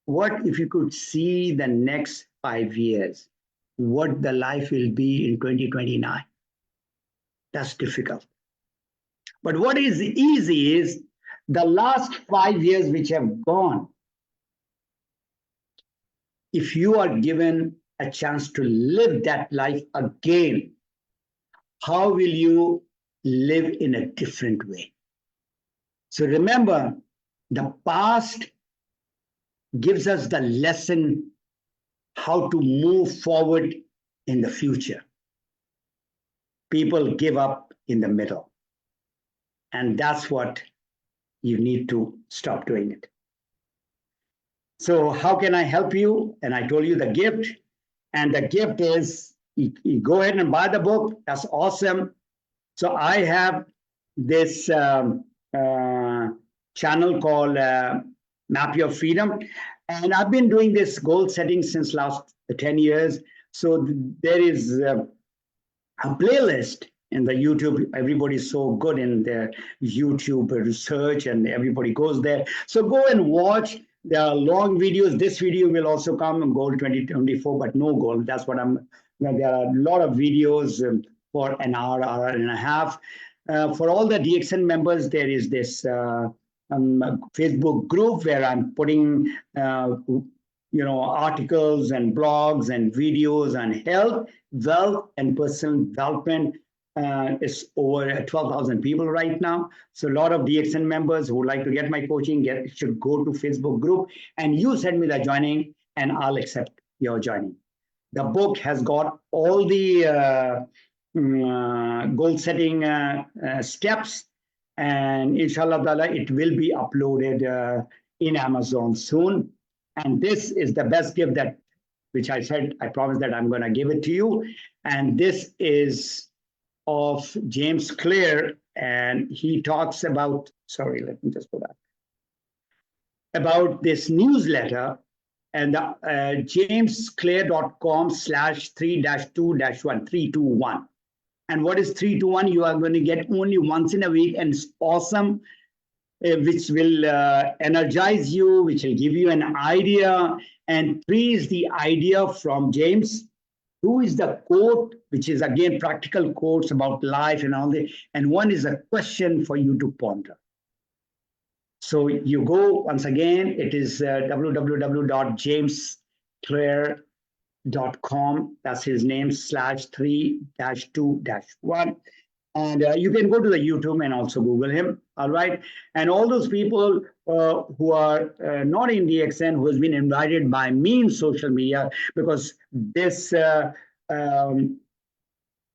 what if you could see the next 5 years, what the life will be in 2029? That's difficult. But what is easy is the last 5 years which have gone. If you are given a chance to live that life again, how will you live in a different way? So remember, the past gives us the lesson how to move forward in the future. People give up in the middle. And that's what you need to stop doing it. So how can I help you? And I told you the gift. And the gift is, you go ahead and buy the book. That's awesome. So I have this channel called Map Your Freedom. And I've been doing this goal setting since last 10 years. So there is a playlist in the YouTube. Everybody's so good in their YouTube research and everybody goes there. So go and watch. There are long videos. This video will also come in Goal 2024, but no goal. That's what I'm, there are a lot of videos for an hour, hour and a half. For all the DXN members, there is this Facebook group where I'm putting articles and blogs and videos on health, wealth, and personal development. It's over 12,000 people right now. So a lot of DXN members who would like to get my coaching should go to Facebook group, and you send me the joining and I'll accept your joining. The book has got all the goal setting steps, and inshallah it will be uploaded in Amazon soon. And this is the best gift that, which I said, I promised that I'm going to give it to you. And this is of James Clear, and he talks about, sorry, let me just go back, about this newsletter, and jamesclear.com/3-2-1, And what is 3-1? You are going to get only once in a week, and it's awesome, which will energize you, which will give you an idea. And 3 is the idea from James. 2 is the quote, which is again practical quotes about life and all that. And 1 is a question for you to ponder. So you go, once again, it is www.jamesclear.com. That's his name, /3-2-1. And you can go to the YouTube and also Google him. All right. And all those people who are not in DXN, who has been invited by me in social media, because this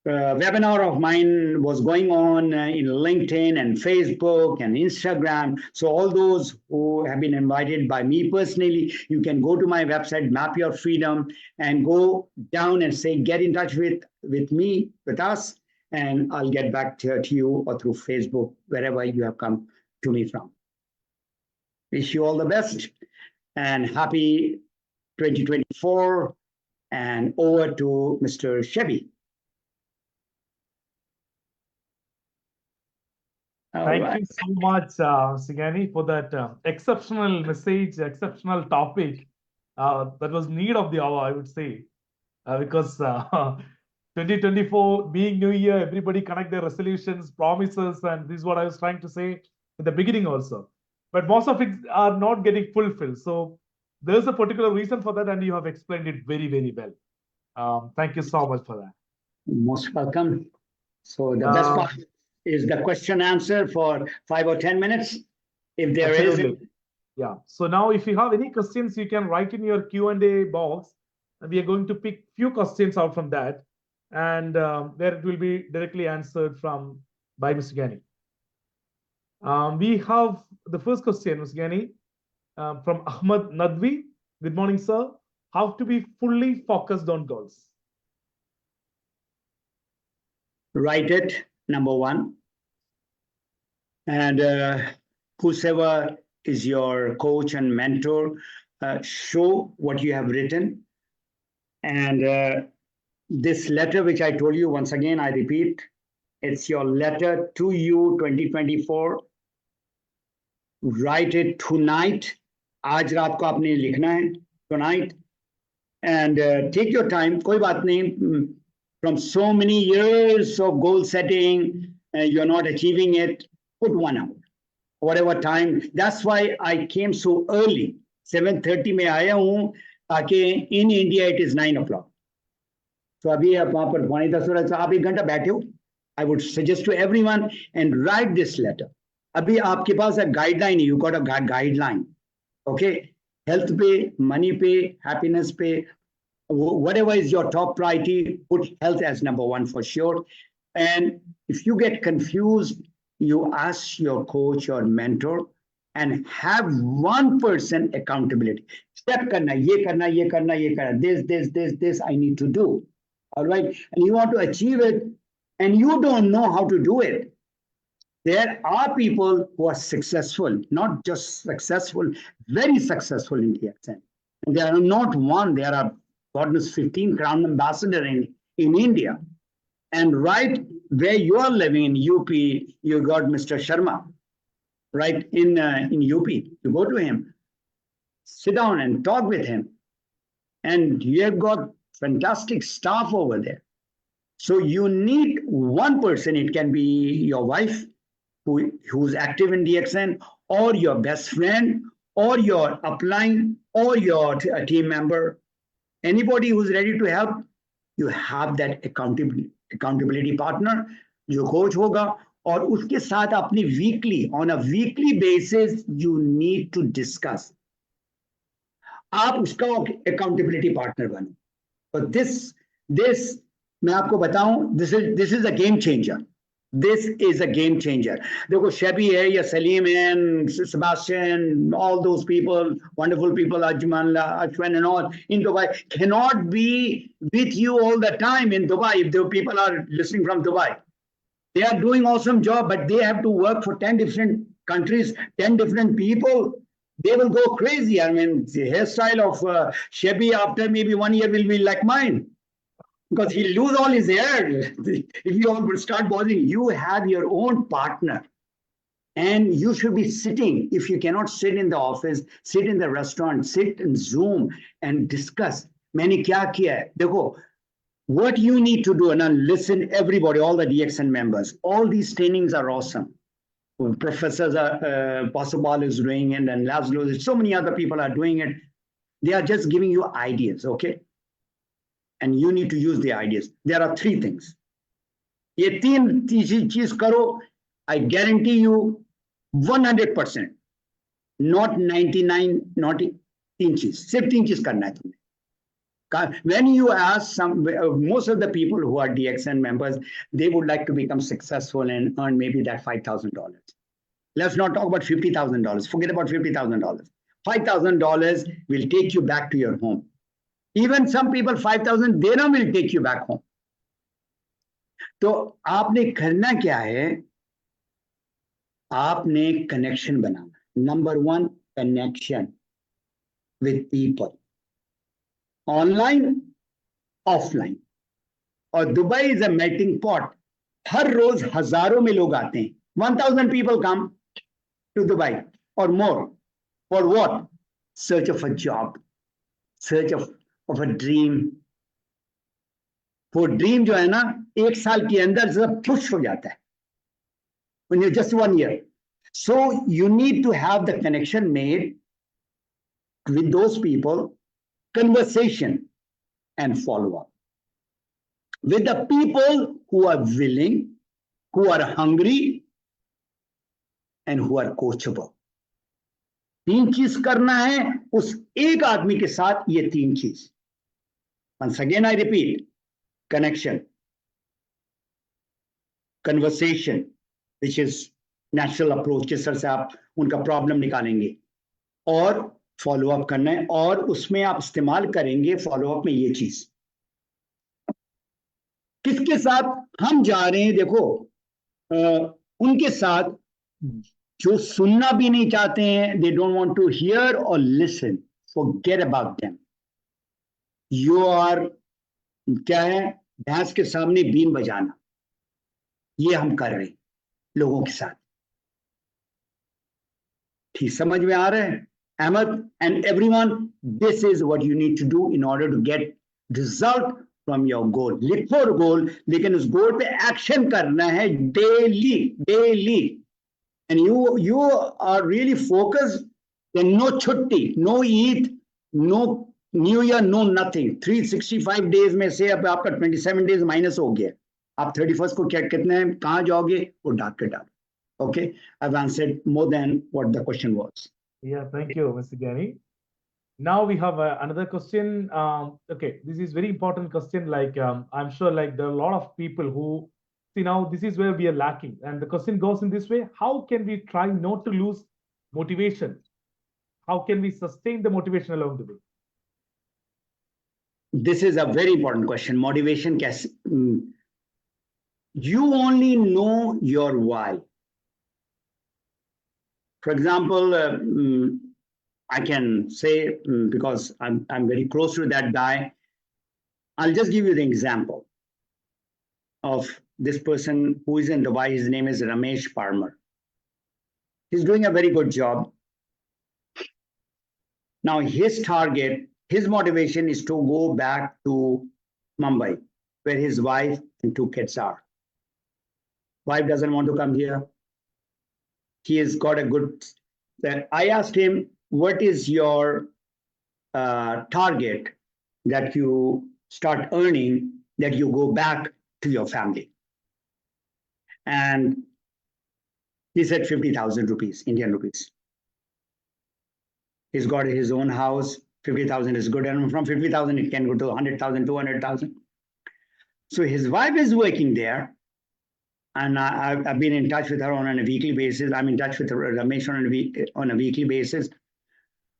webinar of mine was going on in LinkedIn and Facebook and Instagram. So all those who have been invited by me personally, you can go to my website, Map Your Freedom, and go down and say, get in touch with me, with us, and I'll get back to you, or through Facebook, wherever you have come to me from. Wish you all the best and happy 2024, and over to Mr. Chevy. All Thank right. you so much, Sigani, for that exceptional message, exceptional topic. That was need of the hour, I would say, because 2024 being New Year, everybody connect their resolutions, promises, and this is what I was trying to say in the beginning also. But most of it are not getting fulfilled. So there's a particular reason for that, and you have explained it very, very well. Thank you so much for that. Most welcome. So the best part is the question answer for 5 or 10 minutes. If there is, Absolutely. Yeah. So now if you have any questions, you can write in your Q&A box. And we are going to pick few questions out from that. And where it will be directly answered by Mr. Gani. We have the first question, Mr. Gani, from Ahmad Nadvi. Good morning, sir. How to be fully focused on goals? write it, number one. And whosoever is your coach and mentor, show what you have written. And this letter, which I told you, once again, I repeat, it's your letter to you 2024. Write it tonight. आज रात को आपने लिखना है, tonight. And take your time, कोई बात नहीं. From so many years of goal setting, you're not achieving it, put 1 hour. Whatever time. That's why I came so early. 7:30 में आया हूँ, ताकि in India it is 9 o'clock. So अभी आप वहाँ पर 9:10 हो रहा है, तो आप 1 घंटा बैठे हो. I would suggest to everyone and write this letter. अभी आपके पास a guideline, you got a guideline. Okay? Health पे, money पे, happiness पे, whatever is your top priority, put health as number 1 for sure. And if you get confused, you ask your coach or mentor and have 1% accountability. Step karna, ye karna, ye karna, ye karna. This I need to do. All right. And you want to achieve it and you don't know how to do it. There are people who are successful, not just successful, very successful in DXN. And there are not one, there are God knows 15 crown ambassador in India. And right where you are living in UP, you got Mr. Sharma, right in UP. You go to him, sit down and talk with him. And you have got fantastic staff over there. So you need one person. It can be your wife who's active in DXN, or your best friend, or your upline, or your team member. Anybody who's ready to help, you have that accountability partner, जो coach होगा, और उसके साथ अपनी on a weekly basis, you need to discuss. आप उसका accountability partner बनो. But this मैं आपको बताऊं, this is a game changer. This is a game changer. देखो Shabby है या Salim and Sebastian, all those people, wonderful people, Ajman, Ashwan and all in Dubai cannot be with you all the time in Dubai. If the people are listening from Dubai, they are doing awesome job, but they have to work for 10 different countries, 10 different people. They will go crazy. I mean, the hairstyle of Shabby after maybe 1 year will be like mine. Because he'll lose all his hair if you all start bothering. You have your own partner. And you should be sitting. If you cannot sit in the office, sit in the restaurant, sit and Zoom and discuss. मैंने क्या किया है? देखो, what you need to do, and listen, everybody, all the DXN members, all these trainings are awesome. Professors Possible is doing it, and Laszlo, so many other people are doing it. They are just giving you ideas, okay? And you need to use the ideas. There are 3 things. ये 3 चीज करो, I guarantee you 100%, not 99, not 3 चीज, सिर्फ 3 चीज करना है तुमने. When you ask most of the people who are DXN members, they would like to become successful and earn maybe that $5,000. Let's not talk about $50,000. Forget about $50,000. $5,000 will take you back to your home. Even some people, 5,000 dirham will take you back home. तो आपने करना क्या है? आपने connection banana. Number 1, connection with people. Online, offline. और Dubai is a melting pot. हर रोज हजारों में लोग आते हैं. 1,000 people come to Dubai or more. For what? Search of a job, search of a dream. वो ड्रीम जो है ना 1 साल के अंदर सब पुश हो जाता है when you're just 1 year. So you need to have the connection made with those people, conversation and follow up with the people who are willing, who are hungry and who are coachable. 3 चीज करना है उस एक आदमी के साथ, ये 3 चीज. Once again I repeat, connection, conversation, which is natural approach, किस तरह से आप उनका प्रॉब्लम निकालेंगे, और फॉलो अप करना है, और उसमें आप इस्तेमाल करेंगे फॉलो अप में ये चीज. किसके साथ हम जा रहे हैं? देखो, उनके साथ जो सुनना भी नहीं चाहते हैं, they don't want to hear or listen, forget about them. You are, क्या है, भैंस के सामने बीन बजाना, ये हम कर रहे हैं लोगों के साथ. ठीक समझ में आ रहा है Ahmad and everyone? This is what you need to do in order to get result from your goal. लिखो गोल, लेकिन उस गोल पे एक्शन करना है daily. And you are really focused. Then no छुट्टी, no eat, no New Year, no nothing. 365 days में से अब आपका 27 days माइनस हो गया. आप 31st को क्या कितने हैं, कहाँ जाओगे, वो डाल के डाल. Okay, I've answered more than what the question was. Yeah, thank you, Mr. Gani. Now we have another question. Okay, this is very important question. Like I'm sure, like there are a lot of people who see now this is where we are lacking, and the question goes in this way: how can we try not to lose motivation? How can we sustain the motivation along the way? This is a very important question. Motivation, you only know your why. For example, I can say, because I'm very close to that guy, I'll just give you the example of this person who is in Dubai. His name is Ramesh Parmar. He's doing a very good job. Now his target, his motivation is to go back to Mumbai, where his wife and 2 kids are. Wife doesn't want to come here. He has got a good, I asked him, what is your target that you start earning, that you go back to your family? And he said 50,000 rupees, Indian rupees. He's got his own house. 50,000 is good. And from 50,000, it can go to 100,000, 200,000. So his wife is working there. And I've been in touch with her on a weekly basis. I'm in touch with Ramesh on a weekly basis.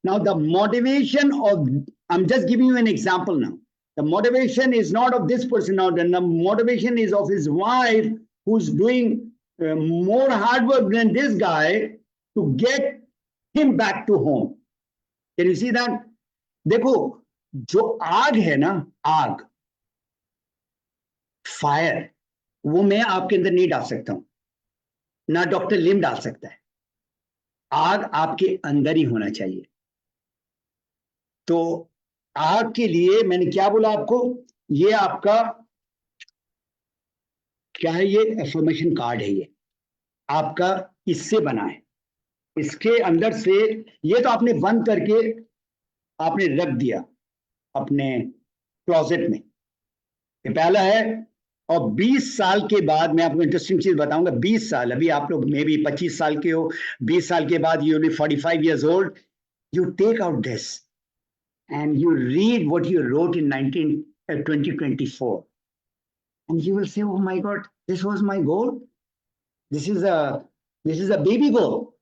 Now, the motivation of, I'm just giving you an example now. The motivation is not of this person now. The motivation is of his wife, who's doing more hard work than this guy to get him back to home. Can you see that? देखो, जो आग है ना, आग, fire, वो मैं आपके अंदर नहीं डाल सकता हूं, ना डॉक्टर लिम डाल सकता है. आग आपके अंदर ही होना चाहिए. तो आग के लिए मैंने क्या बोला आपको, ये आपका क्या है, ये एफर्मेशन कार्ड है, ये आपका इससे बना है. इसके अंदर से ये तो आपने बंद करके आपने रख दिया अपने क्लोजेट में, ये पहला है. और 20 साल के बाद मैं आपको इंटरेस्टिंग चीज बताऊंगा. 20 साल, अभी आप लोग मे बी 25 साल के हो, 20 साल के बाद you will be 45 years old. You take out this and you read what you wrote in 2024, and you will say, oh my God, this was my goal. This is a baby goal.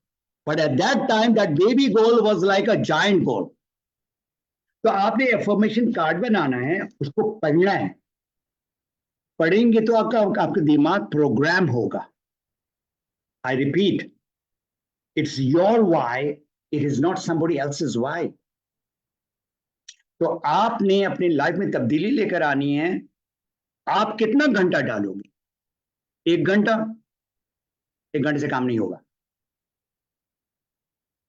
But at that time, that baby goal was like a giant goal. तो आपने affirmation card बनाना है, उसको पढ़ना है. पढ़ेंगे तो आपका दिमाग प्रोग्राम होगा. I repeat, it's your why, it is not somebody else's why. तो आपने अपनी लाइफ में तब्दीली लेकर आनी है. आप कितना घंटा डालोगे? 1 घंटा? 1 घंटे से काम नहीं होगा।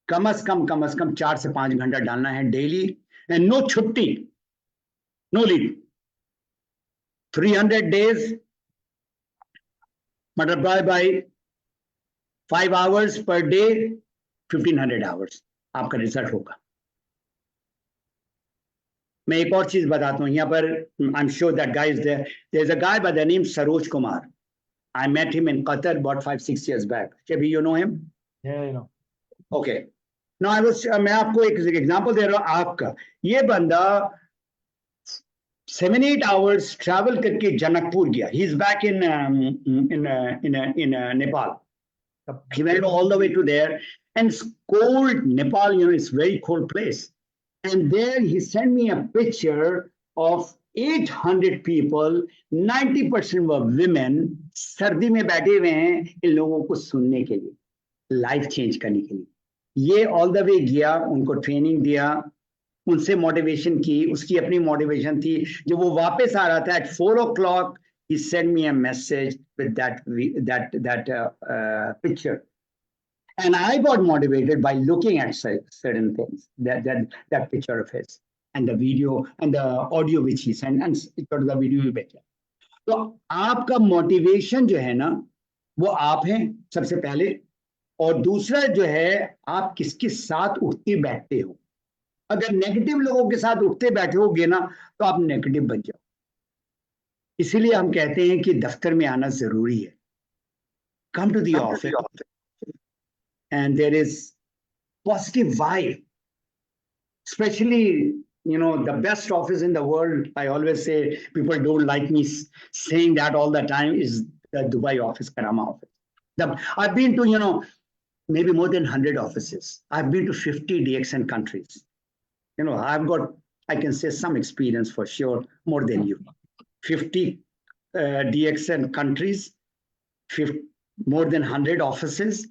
कम से कम 4 से 5 घंटा डालना है डेली, एंड नो छुट्टी, no leave. 300 days multiplied by 5 hours per day, 1500 hours आपका रिजल्ट होगा। मैं एक और चीज बताता हूं यहाँ पर, I am sure that guys there is a guy by the name Saroj Kumar. I met him in Qatar about 5-6 years back. Chabi, you know him? Yeah, you know. Okay. Now मैं आपको एक एग्जांपल दे रहा हूं आपका. ये बंदा 7-8 hours travel करके जनकपुर गया. He's back in Nepal. He went all the way to there, and it's cold. Nepal, you know, it's very cold place. And there he sent me a picture of 800 people, 90% were women. सर्दी में बैठे हुए हैं इन लोगों को सुनने के लिए, लाइफ चेंज करने के लिए. ये ऑल द वे गया, उनको ट्रेनिंग दिया, उनसे मोटिवेशन की, उसकी अपनी मोटिवेशन थी. जब वो वापस आ रहा था at 4 o'clock, he sent me a message with that picture. And I got motivated by looking at certain things, that picture of his, and the video and the audio which he sent, and the video भी भेजा. तो आपका motivation जो है ना, वो आप हैं सबसे पहले, और दूसरा जो है आप किसके साथ उठते बैठते हो. अगर नेगेटिव लोगों के साथ उठते बैठे होगे ना, तो आप नेगेटिव बन जाओ. इसीलिए हम कहते हैं कि दफ्तर में आना जरूरी है. Come to the office, and there is positive vibe, especially, you know, the best office in the world. I always say, people don't like me saying that all the time, is the Dubai office, Karama office. I've been to, you know, maybe more than 100 offices. I've been to 50 DXN countries. You know, I've got, I can say, some experience for sure, more than you. 50 DXN countries, more than 100 offices.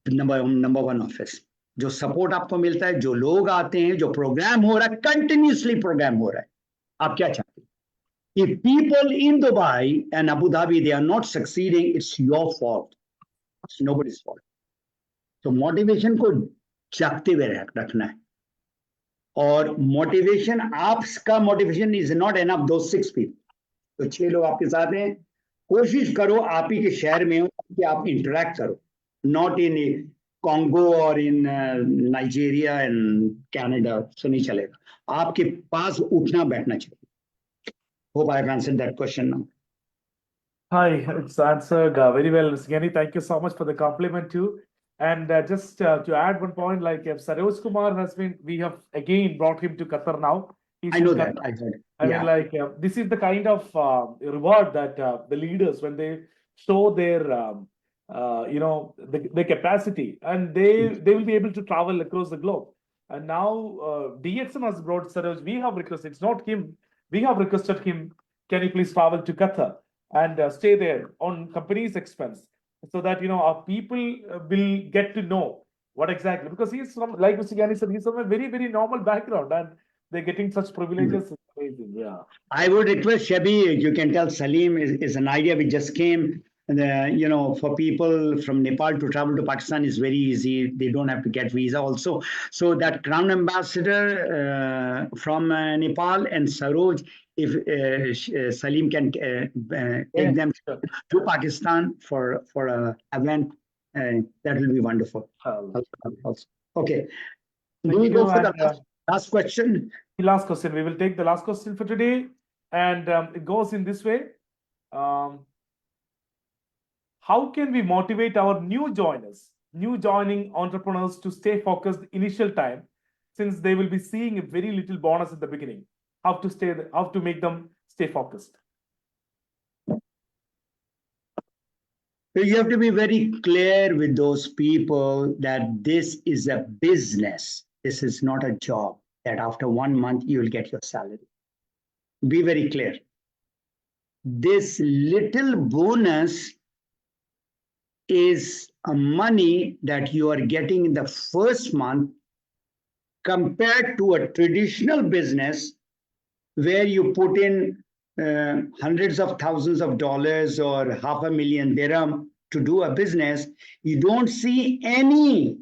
Number 1 office. जो support आपको मिलता है, जो लोग आते हैं, जो programme हो रहा है, कंटिन्यूसली प्रोग्राम हो रहा है. आप क्या चाहते हैं? If people in Dubai and Abu Dhabi, they are not succeeding, it's your fault. It's nobody's fault. तो मोटिवेशन को जागते हुए रखना है. और मोटिवेशन, आपका मोटिवेशन इज नॉट एनफ दो 6 people. तो 6 लोग आपके साथ हैं. कोशिश करो आप ही के शहर में हो कि आप इंटरेक्ट करो. Not in Congo or in Nigeria and Canada, so नहीं चलेगा. आपके पास उठना बैठना चाहिए. Hope I have answered that question now. Hi, it's answered very well, Sigani. Thank you so much for the compliment too. And just to add one point, like Saroj Kumar has been, we have again brought him to Qatar now. I know that. I heard. I mean, like this is the kind of reward that the leaders, when they show their you know, the capacity, and they will be able to travel across the globe. And now DXN has brought Saroj. We have requested, it's not him, we have requested him, can you please travel to Qatar and stay there on company's expense, so that, you know, our people will get to know what exactly, because he's from, like Mr. Gyani said, he's from a very, very normal background, and they're getting such privileges. It's amazing. Yeah. I would request Shabi, you can tell Salim is an idea which just came. You know, for people from Nepal to travel to Pakistan is very easy. They don't have to get visa also. So that Crown Ambassador from Nepal and Saroj, if Salim can take them to Pakistan for a event, that will be wonderful. Okay. Do we go for the last question? The last question. We will take the last question for today, and it goes in this way. How can we motivate our new joining entrepreneurs to stay focused initial time, since they will be seeing a very little bonus at the beginning? How to make them stay focused? You have to be very clear with those people that this is a business. This is not a job that after 1 month you will get your salary. Be very clear. This little bonus is a money that you are getting in the first month, compared to a traditional business where you put in hundreds of thousands of dollars or $500,000 dirham to do a business, you don't see any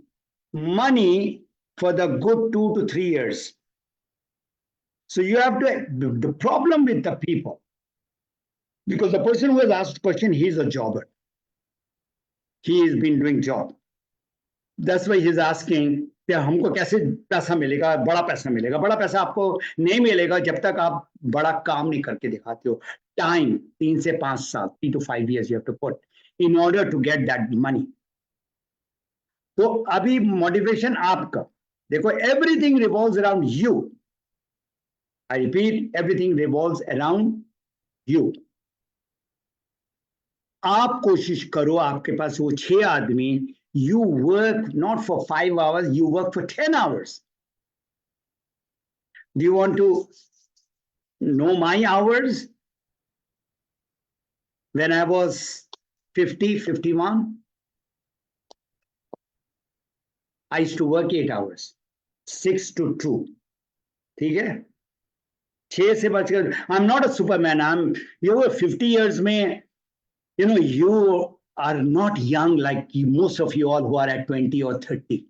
money for the good 2 to 3 years. So you have to, the problem with the people, because the person who has asked the question, he's a jobber. He has been doing job. That's why he's asking, क्या हमको कैसे पैसा मिलेगा, बड़ा पैसा मिलेगा? बड़ा पैसा आपको नहीं मिलेगा जब तक आप बड़ा काम नहीं करके दिखाते हो. Time 3 से 5 साल, 3 to 5 years you have to put in order to get that money. तो अभी मोटिवेशन आपका देखो, everything revolves around you. I repeat, everything revolves around you. आप कोशिश करो, आपके पास वो 6 आदमी, you work not for 5 hours, you work for 10 hours. Do you want to know my hours? When I was 50, 51, I used to work 8 hours, 6 to 2. ठीक है? 6 से बचकर, I'm not a superman. You were 50 years में, you know, you are not young like most of you all who are at 20 or 30.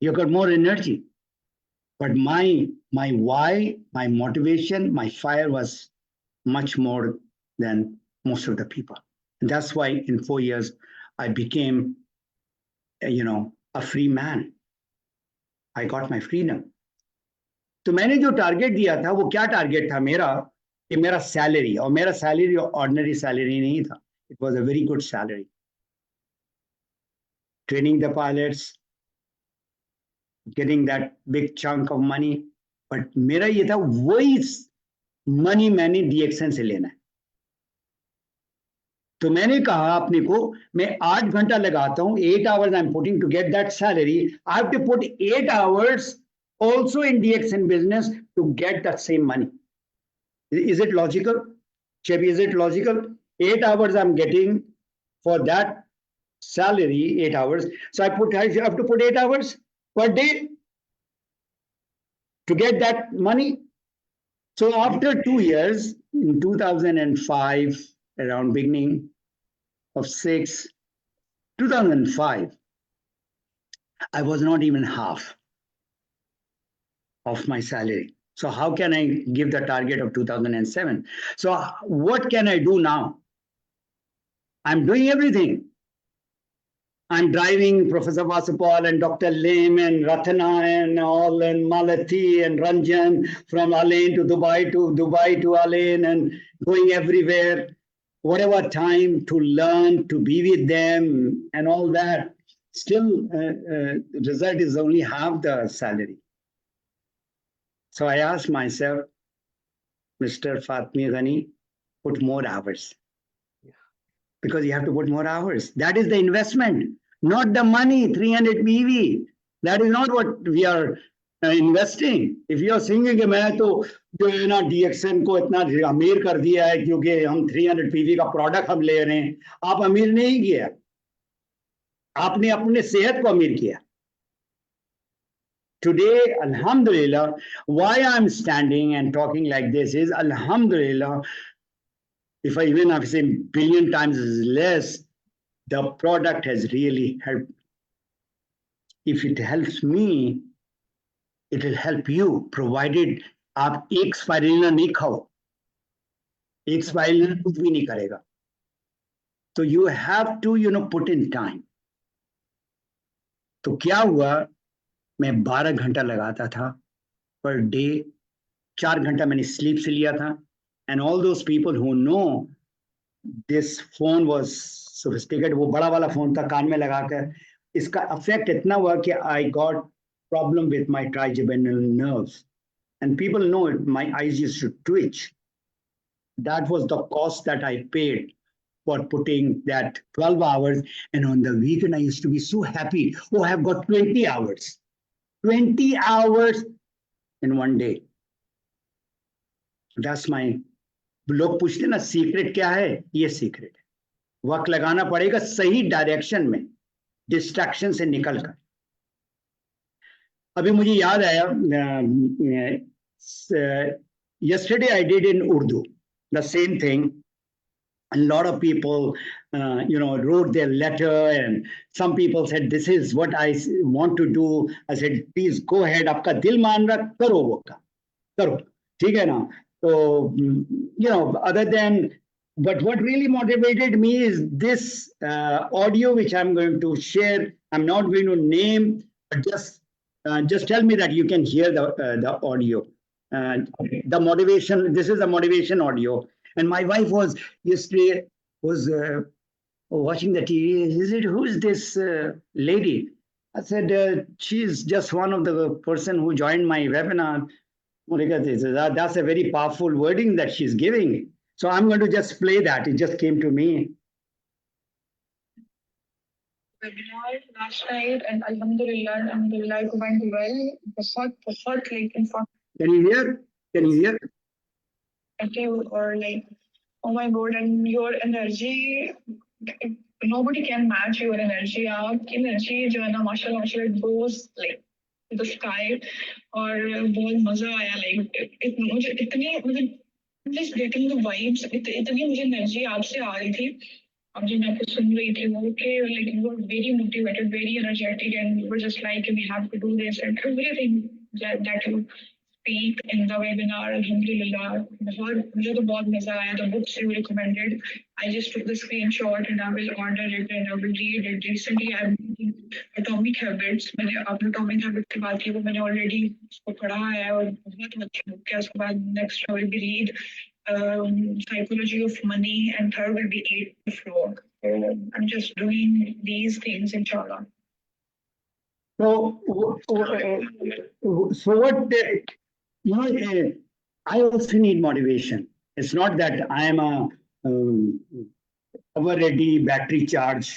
You got more energy. But my why, my motivation, my fire was much more than most of the people. And that's why in 4 years, I became, a free man. I got my freedom. तो मैंने जो target दिया था, वो क्या target था मेरा, कि मेरा सैलरी, और मेरा सैलरी ऑर्डिनरी सैलरी नहीं था. It was a very good salary. Training the pilots, getting that big chunk of money. But मेरा ये था, वही money मैंने DXN से लेना है. तो मैंने कहा अपने को, मैं 8 घंटा लगाता हूँ, 8 hours I'm putting to get that salary. I have to put 8 hours also in DXN business to get that same money. Is it logical? Chevy, is it logical? 8 hours I'm getting for that salary, 8 hours. So I have to put 8 hours per day to get that money. So after 2 years, in 2005, around beginning of 2005, I was not even half of my salary. So how can I give the target of 2007? So what can I do now? I'm doing everything. I'm driving Professor Vasupal and Dr. Lim and Ratana and all and Malati and Ranjan from Alain to Dubai to Alain and going everywhere, whatever time to learn, to be with them and all that. Still, result is only half the salary. So I asked myself, Mr. Fatmi Ghani, put more hours. Because you have to put more hours. That is the investment, not the money, 300 PV. That is not what we are investing. If you are thinking कि मैं तो जो है ना DXN को इतना अमीर कर दिया है क्योंकि हम 300 PV का प्रोडक्ट हम ले रहे हैं, आप अमीर नहीं किया, आपने अपने सेहत को अमीर किया. Today, Alhamdulillah, why I'm standing and talking like this is, Alhamdulillah, if I even have to say billion times less, the product has really helped. If it helps me, it will help you, provided आप एक spirulina नहीं खाओ, एक spirulina कुछ भी नहीं करेगा. So you have to, put in time. तो क्या हुआ, मैं 12 घंटा लगाता था per day, 4 घंटा मैंने sleep से लिया था. And all those people who know this phone was sophisticated, वो बड़ा वाला फोन था, कान में लगाकर, इसका effect इतना हुआ कि I got problem with my trigeminal nerves. And people know it, my eyes used to twitch. That was the cost that I paid for putting that 12 hours. And on the weekend, I used to be so happy. Oh, I have got 20 hours. 20 hours in one day. That's my... लोग पूछते ना secret क्या है, ये secret है. वक्त लगाना पड़ेगा सही डायरेक्शन में, डिस्ट्रैक्शन से निकलकर. अभी मुझे याद आया, yesterday I did in Urdu. the same thing. A lot of people, wrote their letter, and some people said, "This is what I want to do." I said, "Please go ahead. आपका दिल मान रहा, करो वो काम, करो, ठीक है ना?" So, other than, but what really motivated me is this audio which I'm going to share. I'm not going to name, but just tell me that you can hear the audio. The motivation. This is a motivation audio. And my wife was yesterday watching the TV. He said, "Who's this lady?" I said, "She's just one of the person who joined my webinar." Monica says, "That's a very powerful wording that she's giving." So I'm going to just play that. It just came to me. Webinar last night, and Alhamdulillah, it went well. बहुत like informative. Can you hear? Can you hear? Or like, oh my God, and your energy, nobody can match your energy. आपकी energy जो है ना, माशाल्लाह, it goes like to the sky. और बहुत मजा आया, like मुझे इतनी just getting the vibes, इतनी मुझे energy आपसे आ रही थी. अब जब मैं आपको सुन रही थी वो कि like you were very motivated, very energetic, and you were just like, we have to do this, and everything that you speak in the webinar. Alhamdulillah, मुझे तो बहुत मजा आया. The books you recommended, I just took the screenshot and I will order it and I will read it. Recently I'm reading Atomic Habits. मैंने आपने Atomic Habits की बात की, वो मैंने already उसको पढ़ा है और बहुत अच्छी book है. उसके बाद next I will be read Psychology of Money, and third will be Eat the Flow. So I'm just doing these things, inshallah. So what? I also need motivation. It's not that I am a ever-ready battery charge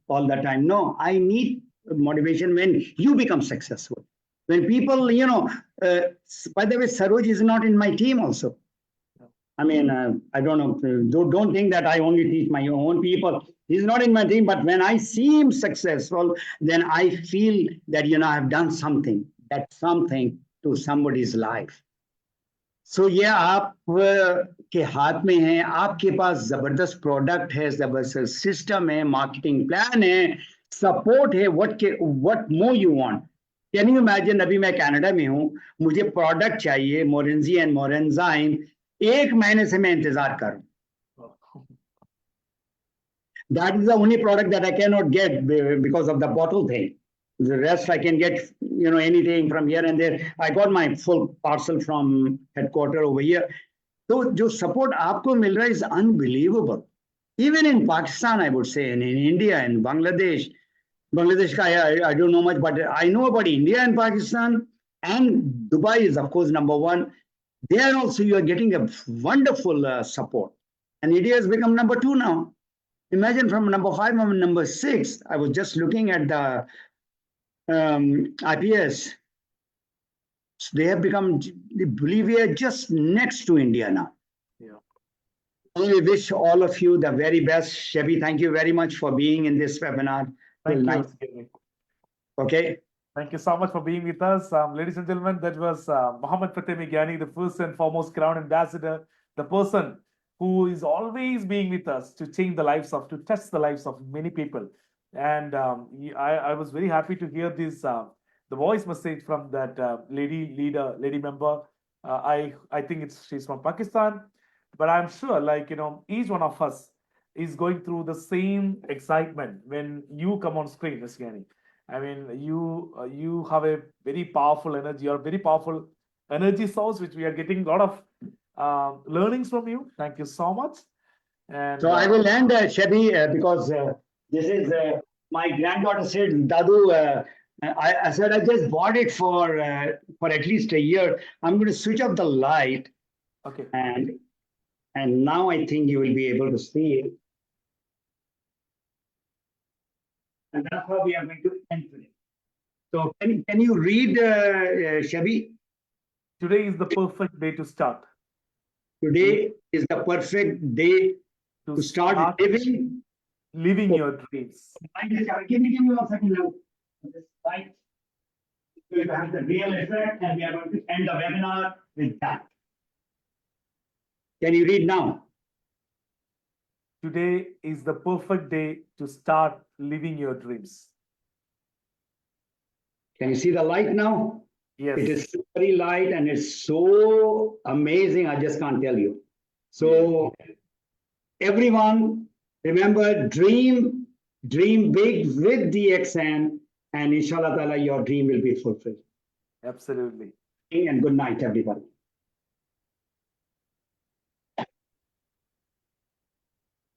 all the time. No, I need motivation when you become successful. When people, by the way, Saroj is not in my team also. I mean, I don't know. Don't think that I only teach my own people. He's not in my team, but when I see him successful, then I feel that, I've done something. That's something to somebody's life. So ये आप के हाथ में है, आपके पास जबरदस्त product है, जबरदस्त सिस्टम है, मार्केटिंग प्लान है, सपोर्ट है. what more you want? Can you imagine? अभी मैं कनाडा में हूँ, मुझे प्रोडक्ट चाहिए, मोरेंजी एंड मोरेंजाइन, 1 महीने से मैं इंतजार कर रहा हूँ. That is the only product that I cannot get because of the bottle thing. The rest I can get, anything from here and there. I got my full parcel from headquarters over here. So, जो support आपको मिल रहा है is unbelievable. Even in Pakistan, I would say, and in India and Bangladesh. Bangladesh, I don't know much, but I know about India and Pakistan. And Dubai is, of course, number one. There also, you are getting a wonderful support. And India has become number 2 now. Imagine from number 5 and number 6. I was just looking at the IPS. So they have become, Bolivia just next to India now. Yeah. I wish all of you the very best. Shebi, thank you very much for being in this webinar. Thank you. Okay. Thank you so much for being with us. Ladies and gentlemen, that was Mohammed Fatemi Gyani, the first and foremost Crown Ambassador, the person who is always being with us to change the lives of, to touch the lives of many people. And I was very happy to hear this, the voice message from that lady member. I think she's from Pakistan, but I'm sure, each one of us is going through the same excitement when you come on screen, Ms. Gyani. I mean, you have a very powerful energy, or very powerful energy source, which we are getting a lot of learnings from you. Thank you so much. And so I will end, Shebi, because this is my granddaughter said, Dadu, I said I just bought it for at least a year. I'm going to switch off the light. Okay. And now I think you will be able to see it. And that's how we are going to end today. So can you read, Shabi? Today is the perfect day to start. Today is the perfect day to start living your dreams. Give me 1 second now. This light is going to have the real effect, and we are going to end the webinar with that. Can you read now? Today is the perfect day to start living your dreams. Can you see the light now? Yes. It is very light and it's so amazing. I just can't tell you. So everyone, remember, dream big with DXN, and inshallah ta'ala, your dream will be fulfilled. Absolutely. And good night, everybody.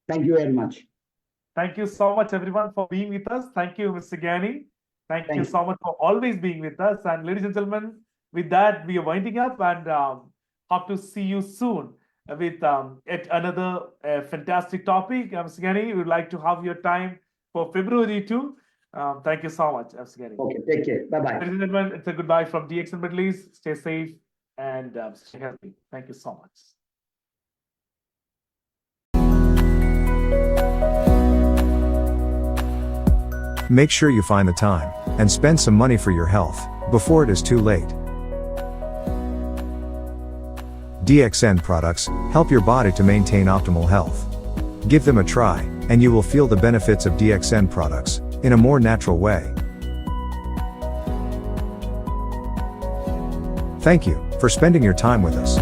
Thank you very much. Thank you so much, everyone, for being with us. Thank you, Mr. Gani. Thank you so much for always being with us. And ladies and gentlemen, with that, we are winding up and hope to see you soon with yet another fantastic topic. Mr. Gani, we would like to have your time for February too. Thank you so much, Mr. Gani. Okay, take care. Bye-bye. Ladies and gentlemen, it's a goodbye from DXN Middle East. Stay safe and stay healthy. Thank you so much. Make sure you find the time and spend some money for your health before it is too late. DXN products help your body to maintain optimal health. Give them a try, and you will feel the benefits of DXN products in a more natural way. Thank you for spending your time with us.